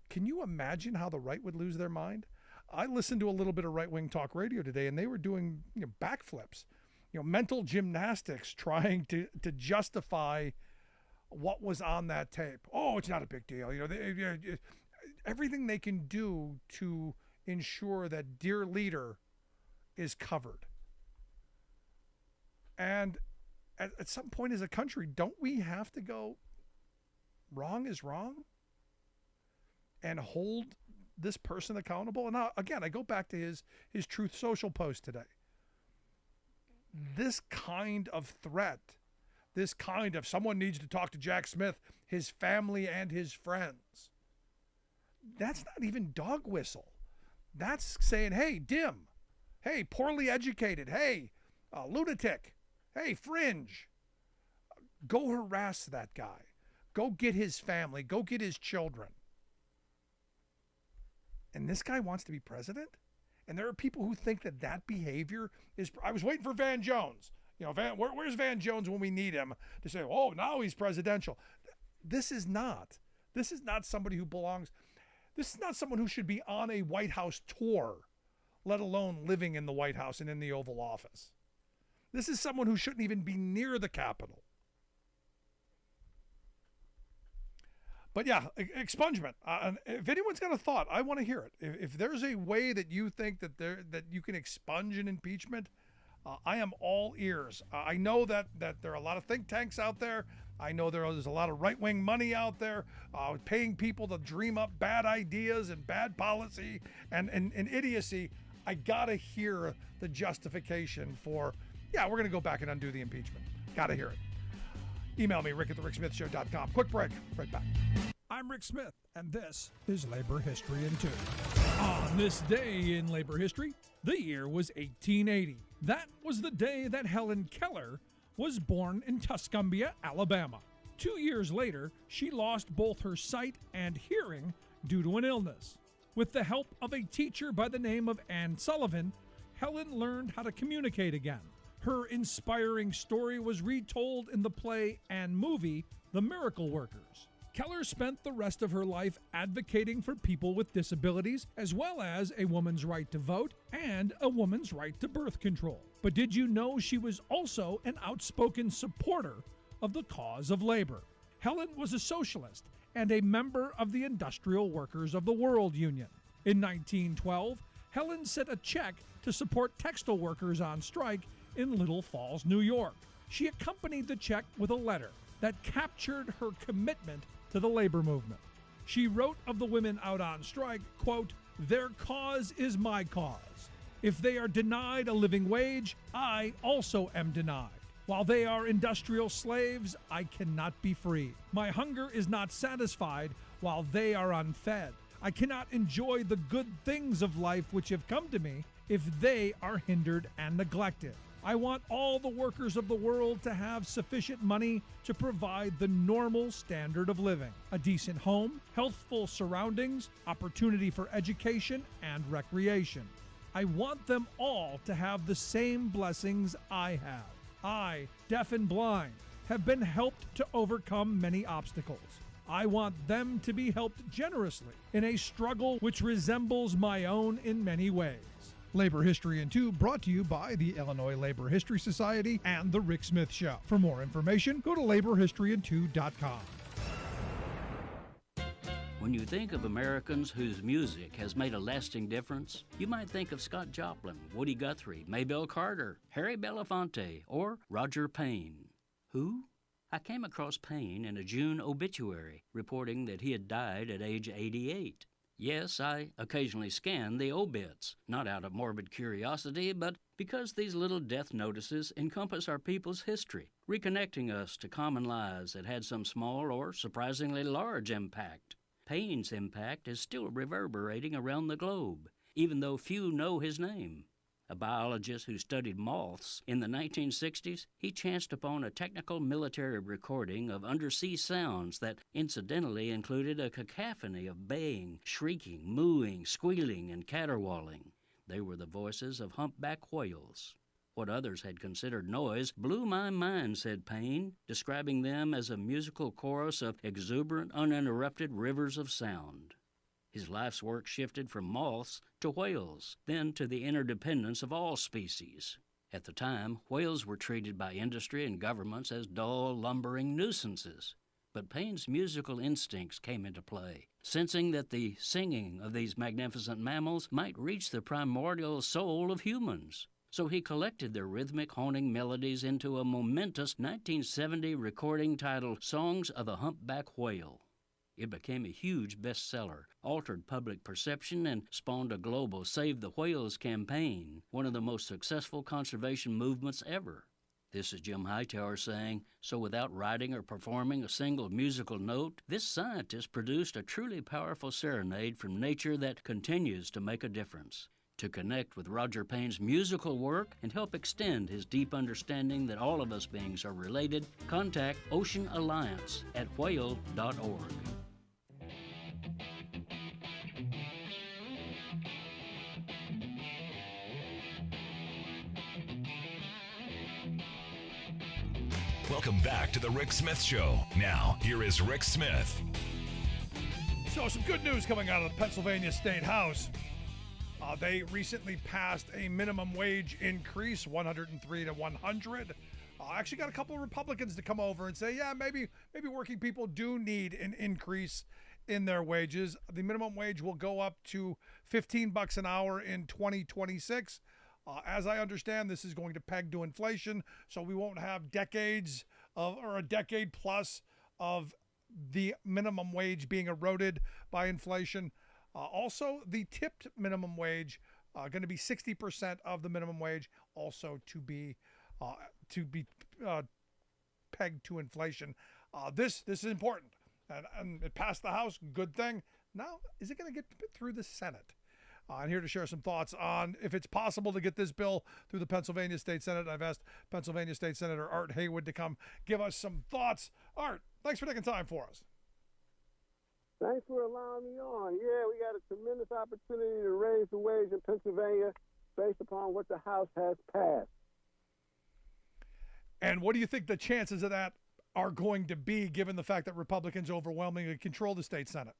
can you imagine how the right would lose their mind? I listened to a little bit of right-wing talk radio today, and they were doing backflips, mental gymnastics, trying to justify what was on that tape. Oh, it's not a big deal. Everything they can do to ensure that dear leader is covered. And at some point as a country, don't we have to go, wrong is wrong, and hold this person accountable? And now, again, I go back to his Truth Social post today. This kind of threat, this kind of someone needs to talk to Jack Smith, his family and his friends, that's not even dog whistle. That's saying, hey, dim, hey, poorly educated, hey, lunatic, hey, fringe. Go harass that guy. Go get his family. Go get his children. And this guy wants to be president? And there are people who think that behavior is... I was waiting for Van Jones. Where's Van Jones when we need him to say, oh, now he's presidential. This is not somebody who belongs... This is not someone who should be on a White House tour, let alone living in the White House and in the Oval Office. This is someone who shouldn't even be near the Capitol. But yeah, expungement. If anyone's got a thought, I want to hear it. If there's a way that you think that you can expunge an impeachment, I am all ears. I know that there are a lot of think tanks out there I know there's a lot of right-wing money out there paying people to dream up bad ideas and bad policy and idiocy. I got to hear the justification for, we're going to go back and undo the impeachment. Got to hear it. Email me, rick@thericksmithshow.com. Quick break. Right back. I'm Rick Smith, and this is Labor History in 2. On this day in labor history, the year was 1880. That was the day that Helen Keller was born in Tuscumbia, Alabama. 2 years later, she lost both her sight and hearing due to an illness. With the help of a teacher by the name of Anne Sullivan, Helen learned how to communicate again. Her inspiring story was retold in the play and movie The Miracle Workers. Keller spent the rest of her life advocating for people with disabilities, as well as a woman's right to vote and a woman's right to birth control. But did you know she was also an outspoken supporter of the cause of labor? Helen was a socialist and a member of the Industrial Workers of the World Union. In 1912, Helen sent a check to support textile workers on strike in Little Falls, New York. She accompanied the check with a letter that captured her commitment to the labor movement. She wrote of the women out on strike, quote, "Their cause is my cause. If they are denied a living wage, I also am denied. While they are industrial slaves, I cannot be free. My hunger is not satisfied while they are unfed. I cannot enjoy the good things of life which have come to me if they are hindered and neglected. I want all the workers of the world to have sufficient money to provide the normal standard of living, a decent home, healthful surroundings, opportunity for education and recreation. I want them all to have the same blessings I have. I, deaf and blind, have been helped to overcome many obstacles. I want them to be helped generously in a struggle which resembles my own in many ways." Labor History in 2 brought to you by the Illinois Labor History Society and The Rick Smith Show. For more information, go to laborhistoryin2.com. When you think of Americans whose music has made a lasting difference, you might think of Scott Joplin, Woody Guthrie, Maybelle Carter, Harry Belafonte, or Roger Payne. Who? I came across Payne in a June obituary reporting that he had died at age 88. Yes, I occasionally scan the obits, not out of morbid curiosity, but because these little death notices encompass our people's history, reconnecting us to common lives that had some small or surprisingly large impact. Payne's impact is still reverberating around the globe, even though few know his name. A biologist who studied moths in the 1960s, he chanced upon a technical military recording of undersea sounds that incidentally included a cacophony of baying, shrieking, mooing, squealing, and caterwauling. They were the voices of humpback whales. What others had considered noise blew my mind, said Payne, describing them as a musical chorus of exuberant, uninterrupted rivers of sound. His life's work shifted from moths to whales, then to the interdependence of all species. At the time, whales were treated by industry and governments as dull, lumbering nuisances. But Payne's musical instincts came into play, sensing that the singing of these magnificent mammals might reach the primordial soul of humans. So he collected their rhythmic, haunting melodies into a momentous 1970 recording titled Songs of a Humpback Whale. It became a huge bestseller, altered public perception, and spawned a global Save the Whales campaign, one of the most successful conservation movements ever. This is Jim Hightower saying, so without writing or performing a single musical note, this scientist produced a truly powerful serenade from nature that continues to make a difference. To connect with Roger Payne's musical work and help extend his deep understanding that all of us beings are related, contact Ocean Alliance at whale.org. Welcome back to the Rick Smith Show. Now, here is Rick Smith. So, some good news coming out of the Pennsylvania State House. They recently passed a minimum wage increase, 103 to 100. Actually got a couple of Republicans to come over and say, yeah, maybe working people do need an increase in their wages. The minimum wage will go up to $15 an hour in 2026. As I understand, this is going to peg to inflation, so we won't have decades of, or a decade plus of the minimum wage being eroded by inflation. Also, the tipped minimum wage going to be 60% of the minimum wage, also to be pegged to inflation. This is important, and it passed the House. Good thing. Now, is it going to get through the Senate? I'm here to share some thoughts on if it's possible to get this bill through the Pennsylvania State Senate. I've asked Pennsylvania State Senator Art Haywood to come give us some thoughts. Art, thanks for taking time for us. Thanks for allowing me on. Yeah, we got a tremendous opportunity to raise the wage in Pennsylvania based upon what the House has passed. And what do you think the chances of that are going to be, given the fact that Republicans overwhelmingly control the state Senate?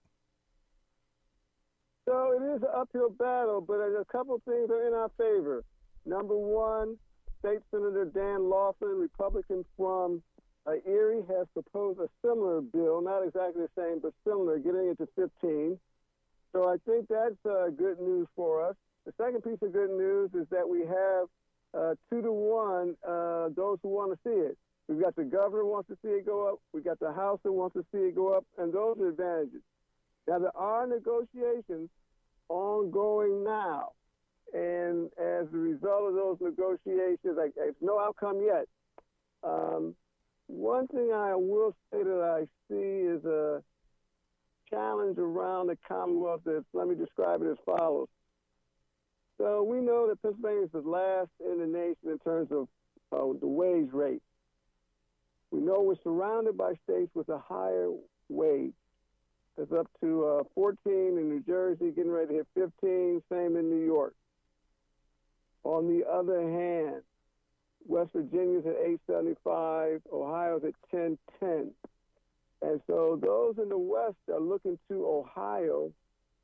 So it is an uphill battle, but a couple of things are in our favor. Number one, State Senator Dan Laughlin, Republican from Erie, has proposed a similar bill, not exactly the same, but similar, getting it to 15. So I think that's good news for us. The second piece of good news is that we have 2-to-1 those who want to see it. We've got the governor who wants to see it go up. We've got the House that wants to see it go up, and those are advantages. Now, there are negotiations ongoing now, and as a result of those negotiations, there's no outcome yet. One thing I will say that I see is a challenge around the Commonwealth. Let me describe it as follows. So we know that Pennsylvania is the last in the nation in terms of the wage rate. We know we're surrounded by states with a higher wage. It's up to 14 in New Jersey, getting ready to hit 15, same in New York. On the other hand, West Virginia's at 875, Ohio's at 1010. And so those in the West are looking to Ohio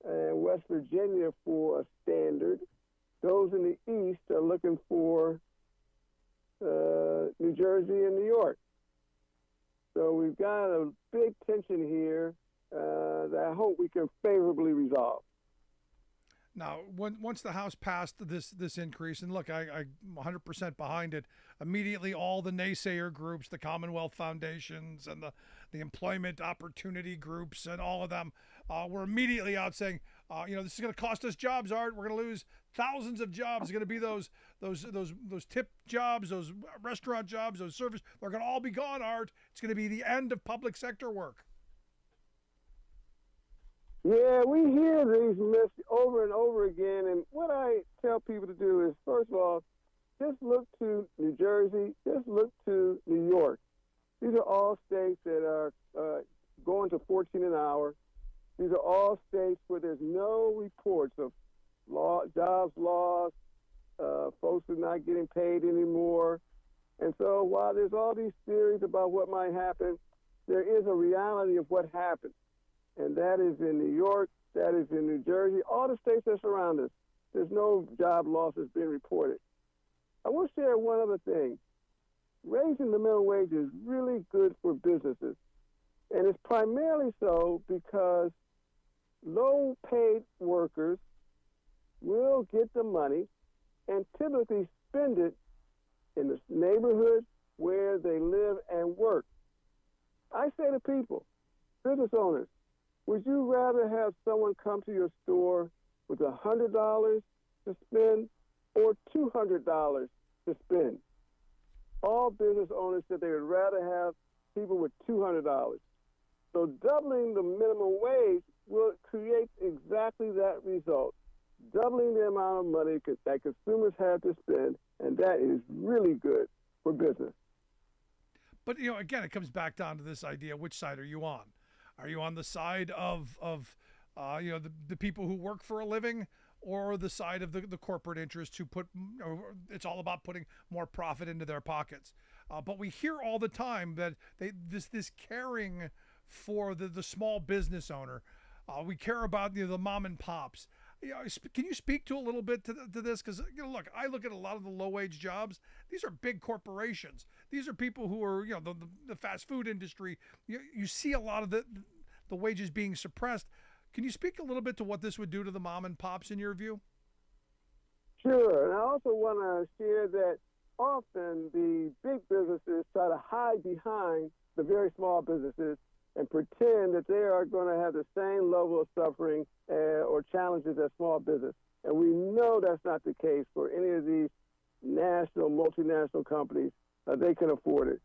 and West Virginia for a standard. Those in the East are looking for New Jersey and New York. So we've got a big tension here that I hope we can favorably resolve. Now, once the House passed this increase, and look, I'm 100% behind it, immediately all the naysayer groups, the Commonwealth Foundations and the employment opportunity groups and all of them were immediately out saying, this is going to cost us jobs, Art. We're going to lose thousands of jobs. It's going to be those tip jobs, those restaurant jobs, those service. They're going to all be gone, Art. It's going to be the end of public sector work. Yeah, we hear these myths over and over again, and what I tell people to do is, first of all, just look to New Jersey, just look to New York. These are all states that are going to 14 an hour. These are all states where there's no reports of jobs lost, folks are not getting paid anymore. And so while there's all these theories about what might happen, there is a reality of what happened. And that is in New York, that is in New Jersey, all the states that surround us. There's no job losses being reported. I want to share one other thing. Raising the minimum wage is really good for businesses. And it's primarily so because low-paid workers will get the money and typically spend it in the neighborhood where they live and work. I say to people, business owners, would you rather have someone come to your store with $100 to spend or $200 to spend? All business owners said they would rather have people with $200. So doubling the minimum wage will create exactly that result, doubling the amount of money that consumers have to spend, and that is really good for business. But, again, it comes back down to this idea, which side are you on? Are you on the side of the people who work for a living, or the side of the corporate interests who it's all about putting more profit into their pockets? But we hear all the time that this caring for the small business owner. We care about the mom and pops. Can you speak to a little bit to this? Because look, I look at a lot of the low wage jobs. These are big corporations. These are people who are the fast food industry. You see a lot of the wages being suppressed. Can you speak a little bit to what this would do to the mom and pops in your view? Sure, and I also want to share that often the big businesses try to hide behind the very small businesses and pretend that they are going to have the same level of suffering or challenges as small business. And we know that's not the case for any of these national, multinational companies. They can afford it.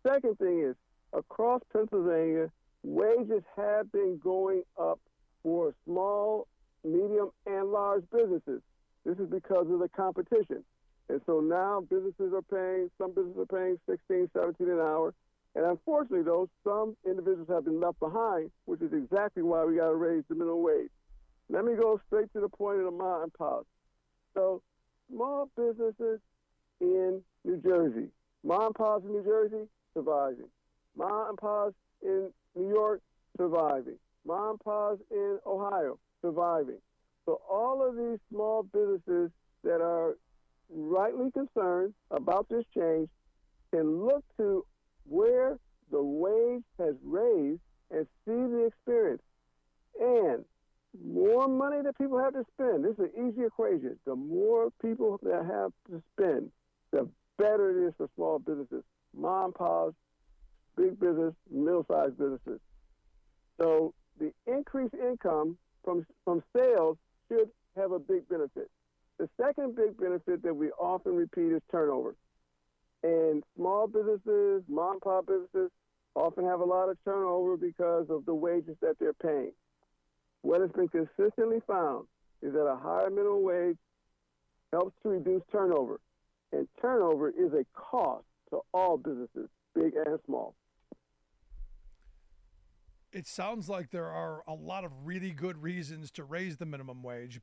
Second thing is, across Pennsylvania, wages have been going up for small, medium, and large businesses. This is because of the competition. And so now some businesses are paying 16, 17 an hour. And unfortunately, though, some individuals have been left behind, which is exactly why we got to raise the minimum wage. Let me go straight to the point of the mom and pops. So small businesses in New Jersey, mom and pops in New Jersey, surviving. Mom and pops in New York, surviving. Mom and pops in Ohio, surviving. So all of these small businesses that are rightly concerned about this change can look to where the wage has raised and see the experience. And more money that people have to spend, this is an easy equation. The more people that have to spend, the better it is for small businesses, mom and pops, big business, middle-sized businesses. So the increased income from sales should have a big benefit. The second big benefit that we often repeat is turnover. And small businesses, mom and pop businesses, often have a lot of turnover because of the wages that they're paying. What has been consistently found is that a higher minimum wage helps to reduce turnover. And turnover is a cost to all businesses, big and small. It sounds like there are a lot of really good reasons to raise the minimum wage,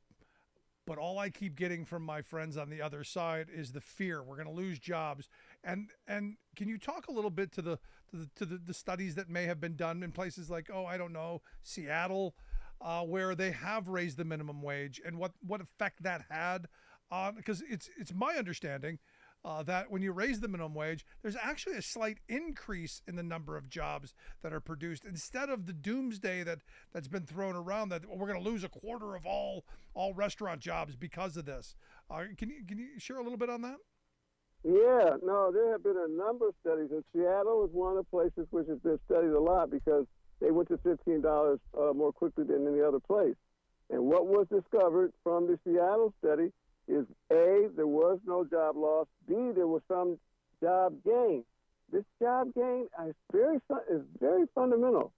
but all I keep getting from my friends on the other side is the fear we're going to lose jobs. And can you talk a little bit to the studies that may have been done in places like, Seattle, where they have raised the minimum wage, and what effect that had? Because it's my understanding that when you raise the minimum wage, there's actually a slight increase in the number of jobs that are produced, instead of the doomsday that's been thrown around that we're going to lose a quarter of all restaurant jobs because of this. Can you share a little bit on that? Yeah, no, there have been a number of studies, and Seattle is one of the places which has been studied a lot because they went to $15 more quickly than any other place. And what was discovered from the Seattle study is A, there was no job loss. B, there was some job gain. This job gain is very fundamental.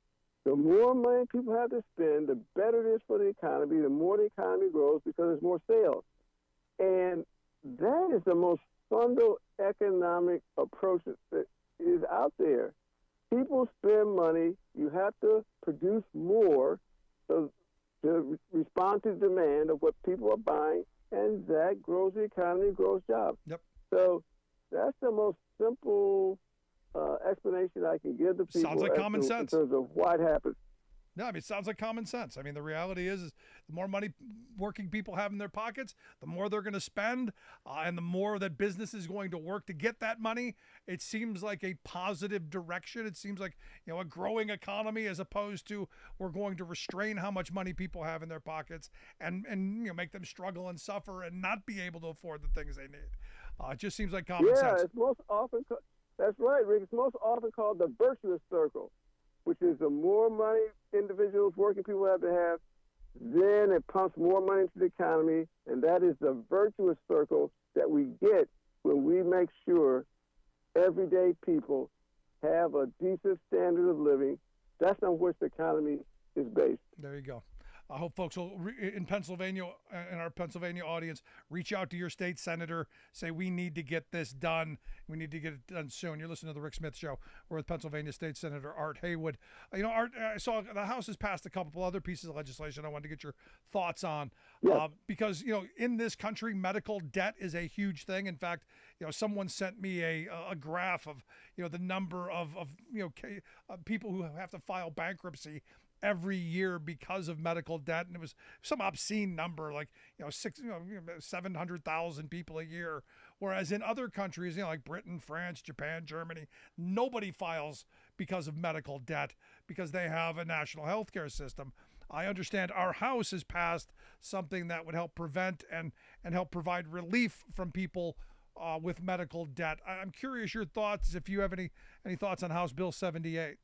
The more money people have to spend, the better it is for the economy, the more the economy grows because there's more sales. And that is the most fundamental economic approach that is out there. People spend money. You have to produce more to respond to demand of what people are buying, and that grows the economy, grows jobs. Yep. So that's the most simple explanation I can give to people. Sounds like common sense. In terms of what happens. No, it sounds like common sense. The reality is the more money working people have in their pockets, the more they're going to spend, and the more that business is going to work to get that money. It seems like a positive direction. It seems like a growing economy, as opposed to we're going to restrain how much money people have in their pockets and make them struggle and suffer and not be able to afford the things they need. It just seems like common sense. Yeah, it's most often. That's right, Rick. It's most often called the virtuous circle, which is the more money individuals, working people have to have, then it pumps more money into the economy, and that is the virtuous circle that we get when we make sure everyday people have a decent standard of living. That's on which the economy is based. There you go. I hope folks will, in Pennsylvania, in our Pennsylvania audience, reach out to your state senator, say we need to get this done. We need to get it done soon. You're listening to The Rick Smith Show. We're with Pennsylvania State Senator Art Haywood. Art, I saw the House has passed a couple other pieces of legislation I wanted to get your thoughts on. Yes. Because, in this country, medical debt is a huge thing. In fact, someone sent me a graph of, the number of people who have to file bankruptcy every year because of medical debt, and it was some obscene number, like 700,000 people a year, whereas in other countries, like Britain, France, Japan, Germany, nobody files because of medical debt because they have a national health care system. I understand our House has passed something that would help prevent and help provide relief from people with medical debt. I'm curious your thoughts, if you have any thoughts on House Bill 78.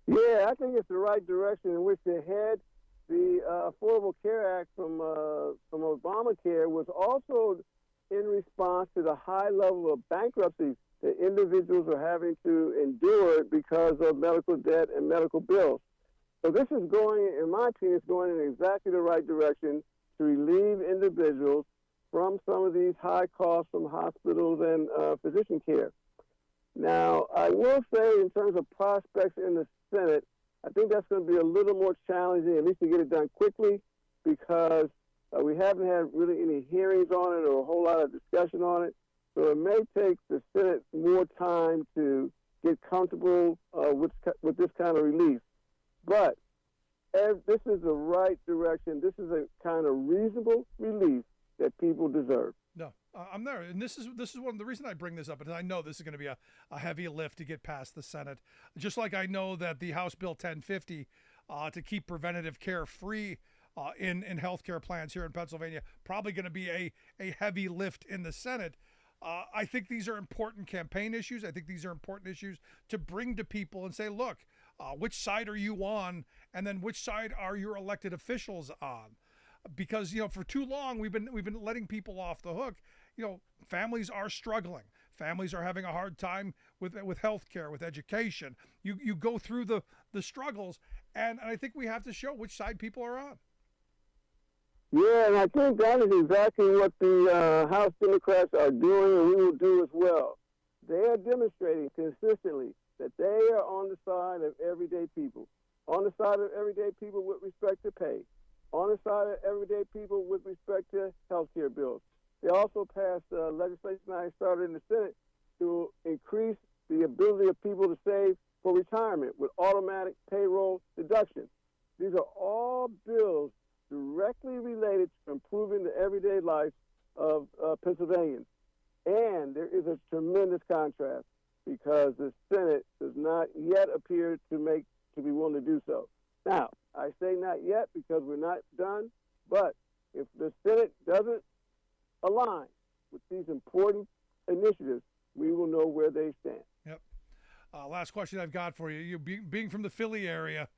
Yeah, I think it's the right direction in which to head. The Affordable Care Act from Obamacare was also in response to the high level of bankruptcies that individuals are having to endure because of medical debt and medical bills. So this is going, in my opinion, it's going in exactly the right direction to relieve individuals from some of these high costs from hospitals and physician care. Now, I will say in terms of prospects in the Senate, I think that's going to be a little more challenging, at least to get it done quickly, because we haven't had really any hearings on it or a whole lot of discussion on it. So it may take the Senate more time to get comfortable with this kind of relief. But this is the right direction. This is a kind of reasonable relief that people deserve. No, I'm there, and this is one of the reason I bring this up, because I know this is going to be a heavy lift to get past the Senate. Just like I know that the House Bill 1050 to keep preventative care free in healthcare plans here in Pennsylvania, probably going to be a heavy lift in the Senate. I think these are important campaign issues. I think these are important issues to bring to people and say, look, which side are you on, and then which side are your elected officials on? Because, you know, for too long we've been letting people off the hook. You know, families are struggling. Families are having a hard time with health care, with education. You go through the struggles, and I think we have to show which side people are on. Yeah, and I think that is exactly what the House Democrats are doing, and we will do as well. They are demonstrating consistently that they are on the side of everyday people, on the side of everyday people with respect to pay, on the side of everyday people with respect to health care bills. They also passed legislation I started in the Senate to increase the ability of people to save for retirement with automatic payroll deductions. These are all bills directly related to improving the everyday life of Pennsylvanians. And there is a tremendous contrast because the Senate does not yet appear to be willing to do so. Now, I say not yet because we're not done, but if the Senate doesn't align with these important initiatives, we will know where they stand. Yep. Last question I've got for you. You being from the Philly area,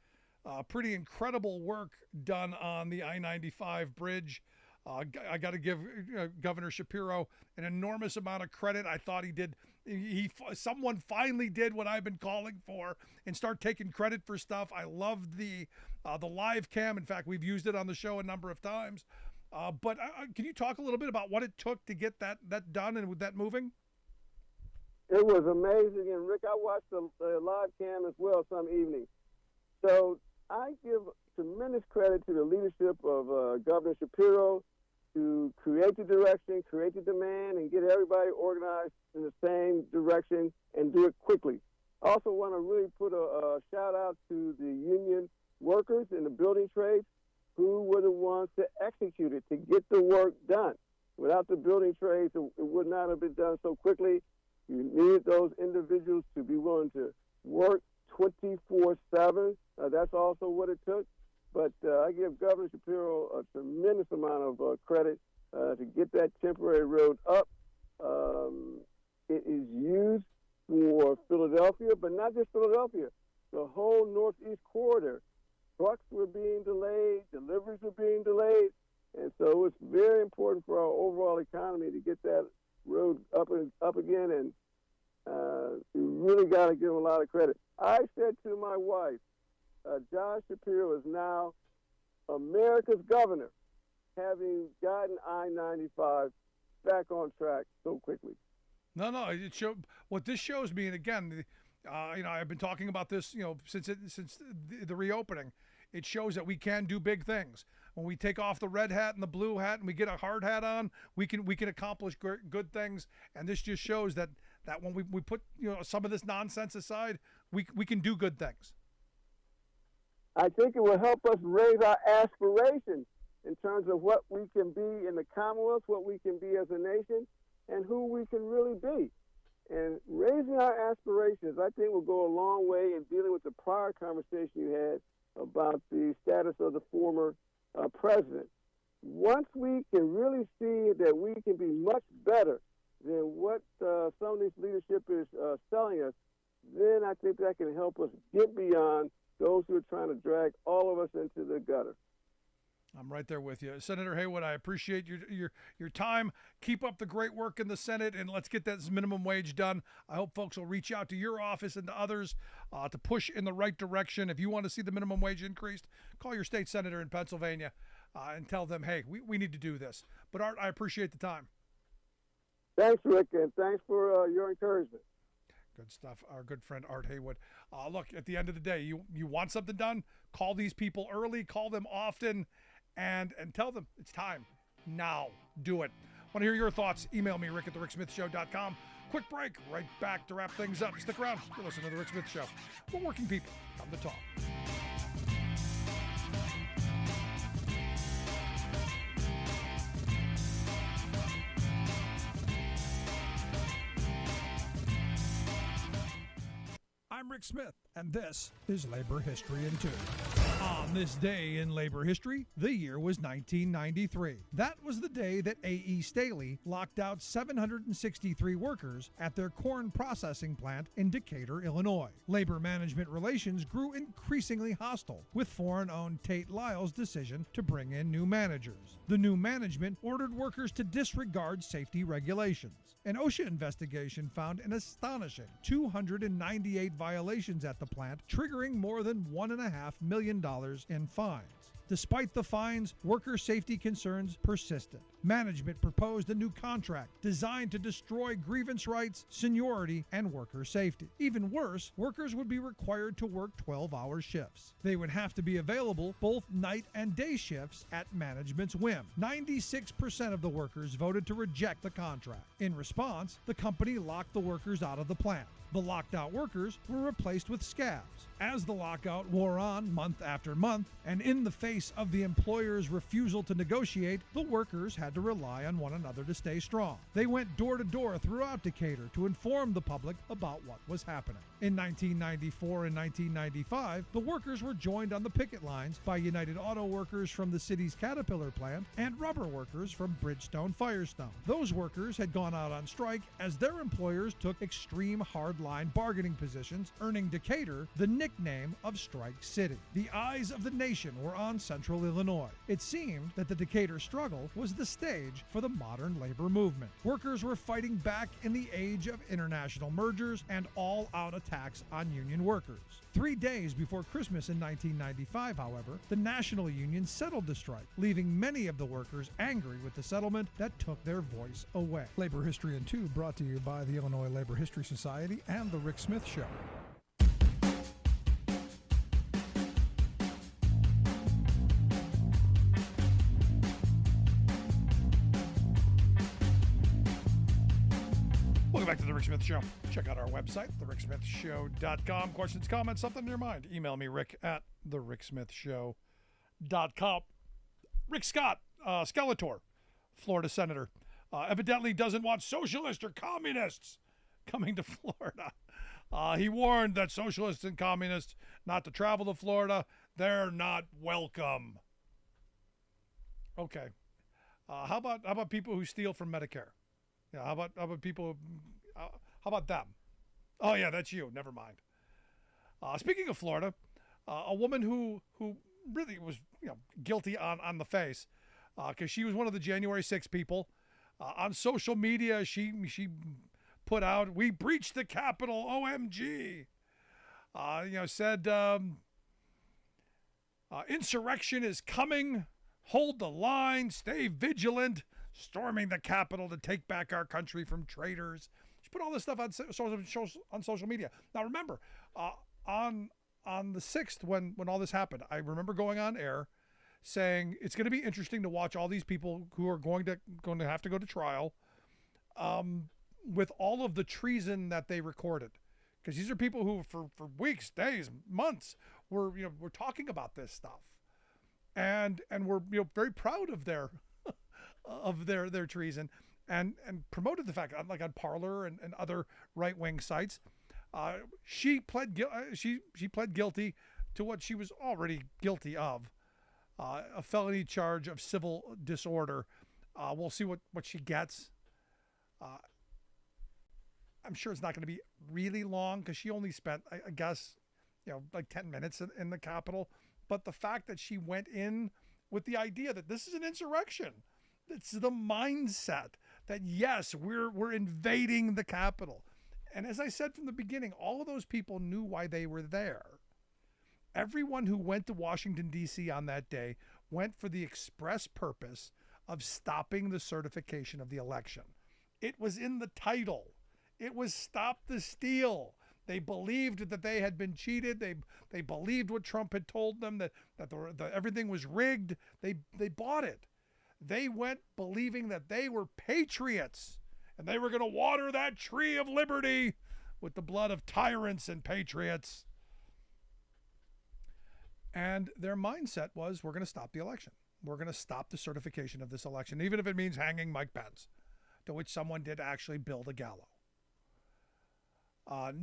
pretty incredible work done on the I-95 bridge. I got to give Governor Shapiro an enormous amount of credit. I thought he did. Someone finally did what I've been calling for and start taking credit for stuff. I loved the live cam. In fact, we've used it on the show a number of times. But can you talk a little bit about what it took to get that done and with that moving? It was amazing, and Rick, I watched the live cam as well some evenings. So I give tremendous credit to the leadership of Governor Shapiro to create the direction, create the demand, and get everybody organized in the same direction and do it quickly. I also want to really put a shout out to the union workers in the building trades who were the ones to execute it, to get the work done. Without the building trades, it would not have been done so quickly. You needed those individuals to be willing to work 24/7. That's also what it took. But I give Governor Shapiro a tremendous amount of credit to get that temporary road up. It is used for Philadelphia, but not just Philadelphia. The whole Northeast corridor. Trucks were being delayed, deliveries were being delayed, and so it's very important for our overall economy to get that road up again, and you really got to give him a lot of credit. I said to my wife, John Shapiro is now America's governor, having gotten I-95 back on track so quickly. No, what this shows me, and again, I've been talking about this, since the reopening. It shows that we can do big things. When we take off the red hat and the blue hat and we get a hard hat on, we can accomplish good things. And this just shows that when we put some of this nonsense aside, we can do good things. I think it will help us raise our aspirations in terms of what we can be in the Commonwealth, what we can be as a nation, and who we can really be. And raising our aspirations, I think, will go a long way in dealing with the prior conversation you had about the status of the former president. once we can really see that we can be much better than what some of this leadership is telling us, then I think that can help us get beyond those who are trying to drag all of us into the gutter. I'm right there with you. Senator Haywood, I appreciate your time. Keep up the great work in the Senate, and let's get that minimum wage done. I hope folks will reach out to your office and to others to push in the right direction. If you want to see the minimum wage increased, call your state senator in Pennsylvania and tell them, hey, we need to do this. But, Art, I appreciate the time. Thanks, Rick, and thanks for your encouragement. Good stuff. Our good friend Art Haywood. Look, at the end of the day, you want something done, call these people early, call them often, and tell them it's time. Now. Do it. Want to hear your thoughts? Email me, Rick at thericksmithshow.com. Quick break. Right back to wrap things up. Stick around. You're listening to The Rick Smith Show. We're working people. Come to talk. I'm Rick Smith, and this is Labor History in 2. On this day in labor history, the year was 1993. That was the day that A.E. Staley locked out 763 workers at their corn processing plant in Decatur, Illinois. Labor management relations grew increasingly hostile, with foreign-owned Tate Lyle's decision to bring in new managers. The new management ordered workers to disregard safety regulations. An OSHA investigation found an astonishing 298 violations at the plant, triggering more than $1.5 million in fines. Despite the fines, worker safety concerns persisted. Management proposed a new contract designed to destroy grievance rights, seniority, and worker safety. Even worse, workers would be required to work 12-hour shifts. They would have to be available both night and day shifts at management's whim. 96% of the workers voted to reject the contract. In response, the company locked the workers out of the plant. The locked-out workers were replaced with scabs. As the lockout wore on month after month, and in the face of the employer's refusal to negotiate, the workers had to rely on one another to stay strong. They went door to door throughout Decatur to inform the public about what was happening. In 1994 and 1995, the workers were joined on the picket lines by United Auto Workers from the city's Caterpillar plant and rubber workers from Bridgestone Firestone. Those workers had gone out on strike as their employers took extreme hard-line bargaining positions, earning Decatur the nickname of Strike City. The eyes of the nation were on Central Illinois. It seemed that the Decatur struggle was the stage for the modern labor movement. Workers were fighting back in the age of international mergers and all-out attacks on union workers. 3 days before Christmas in 1995, however, the National Union settled the strike, leaving many of the workers angry with the settlement that took their voice away. Labor History in 2 brought to you by the Illinois Labor History Society and The Rick Smith Show. Welcome back to The Rick Smith Show. Check out our website, thericksmithshow.com. Questions, comments, something in your mind. Email me, Rick at thericksmithshow.com. Rick Scott, Skeletor, Florida senator, evidently doesn't want socialists or communists coming to Florida. He warned that socialists and communists not to travel to Florida. They're not welcome. Okay. How about people who steal from Medicare? Yeah, how about people? How about them? Oh yeah, that's you. Never mind. Speaking of Florida, a woman who really was guilty on the face, because she was one of the January 6 people. On social media, she put out, "We breached the Capitol, OMG." Said insurrection is coming. Hold the line. Stay vigilant. Storming the Capitol to take back our country from traitors. She put all this stuff on social media. Now remember, on the 6th when all this happened, I remember going on air saying it's going to be interesting to watch all these people who are going to have to go to trial with all of the treason that they recorded. Because these are people who for weeks, days, months were talking about this stuff. And we're very proud of their treason and promoted the fact, like on Parler and other right-wing sites, she pled guilty to what she was already guilty of. a felony charge of civil disorder. We'll see what she gets. I'm sure it's not going to be really long because she only spent, I guess, like 10 minutes in the Capitol. But the fact that she went in with the idea that this is an insurrection, it's the mindset that, yes, we're invading the Capitol. And as I said from the beginning, all of those people knew why they were there. Everyone who went to Washington, D.C. on that day went for the express purpose of stopping the certification of the election. It was in the title. It was Stop the Steal. They believed that they had been cheated. They believed what Trump had told them, that everything was rigged. They bought it. They went believing that they were patriots and they were going to water that tree of liberty with the blood of tyrants and patriots. And their mindset was, we're going to stop the election. We're going to stop the certification of this election, even if it means hanging Mike Pence, to which someone did actually build a gallows.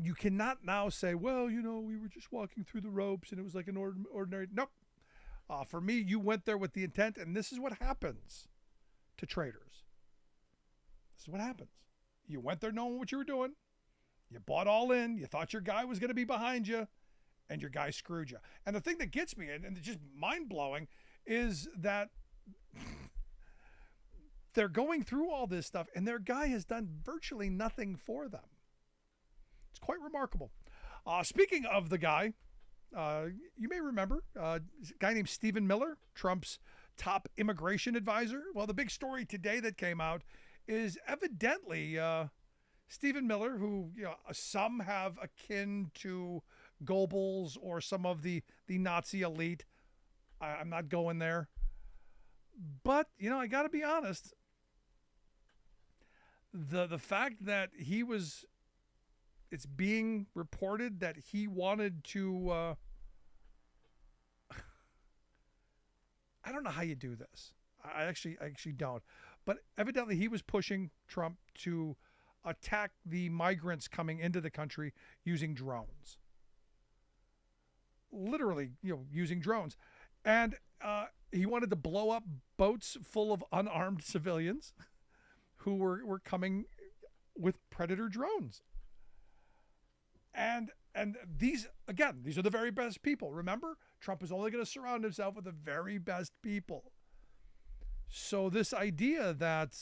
You cannot now say, well, we were just walking through the ropes and it was like an ordinary. Nope. For me, you went there with the intent, and this is what happens to traitors. This is what happens. You went there knowing what you were doing. You bought all in. You thought your guy was going to be behind you, and your guy screwed you. And the thing that gets me, and it's just mind-blowing, is that they're going through all this stuff, and their guy has done virtually nothing for them. It's quite remarkable. Speaking of the guy, you may remember a guy named Stephen Miller, Trump's top immigration advisor. Well, the big story today that came out is evidently Stephen Miller, who some have akin to Goebbels or some of the Nazi elite. I'm not going there. But, I got to be honest. The fact that it's being reported that he wanted to, I don't know how you do this. I actually don't. But evidently he was pushing Trump to attack the migrants coming into the country using drones. Literally, using drones. And he wanted to blow up boats full of unarmed civilians who were coming with Predator drones. And these are the very best people. Remember, Trump is only going to surround himself with the very best people. So this idea that,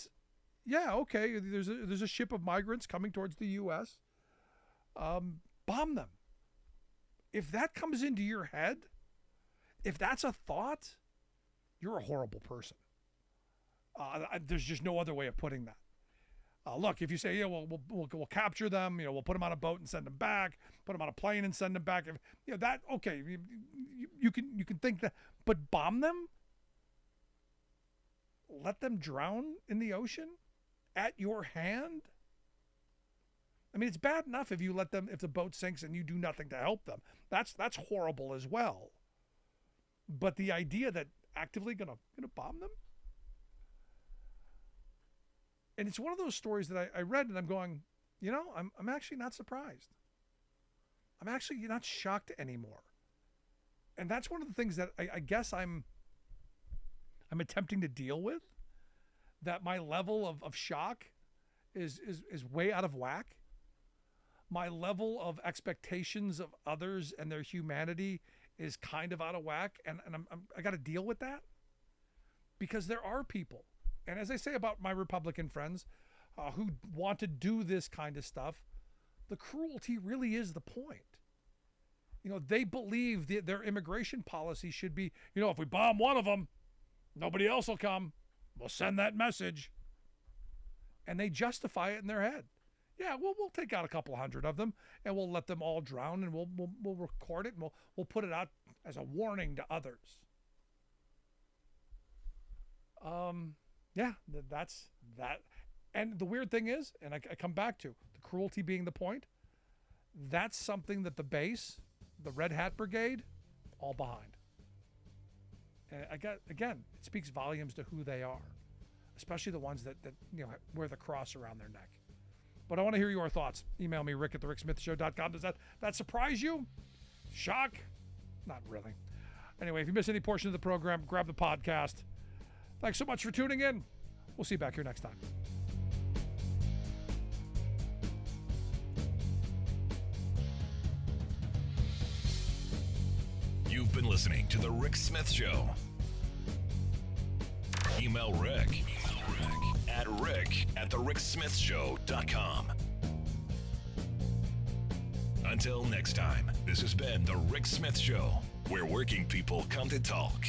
okay, there's a ship of migrants coming towards the U.S., bomb them. If that comes into your head, if that's a thought, you're a horrible person. There's just no other way of putting that. Look, if you say, we'll capture them, we'll put them on a boat and send them back, put them on a plane and send them back. That, okay, you can think that, but bomb them? Let them drown in the ocean at your hand? I mean, it's bad enough if the boat sinks and you do nothing to help them. That's horrible as well. But the idea that actively gonna bomb them? And it's one of those stories that I read and I'm going, I'm actually not surprised. I'm actually not shocked anymore. And that's one of the things that I guess I'm attempting to deal with, that my level of shock is way out of whack. My level of expectations of others and their humanity is kind of out of whack. And I got to deal with that because there are people. And as I say about my Republican friends who want to do this kind of stuff, the cruelty really is the point. They believe their immigration policy should be, if we bomb one of them, nobody else will come. We'll send that message. And they justify it in their head. Yeah, we'll take out a couple hundred of them and we'll let them all drown and we'll record it and we'll put it out as a warning to others. Yeah, that's that. And the weird thing is, and I come back to the cruelty being the point, that's something that the base, the Red Hat Brigade, all behind. And again, it speaks volumes to who they are, especially the ones that wear the cross around their neck. But I want to hear your thoughts. Email me, rick@thericksmithshow.com. Does that surprise you? Shock? Not really. Anyway, if you miss any portion of the program, grab the podcast. Thanks so much for tuning in. We'll see you back here next time. You've been listening to The Rick Smith Show. Email Rick at rick@thericksmithshow.com. Until next time, this has been The Rick Smith Show, where working people come to talk.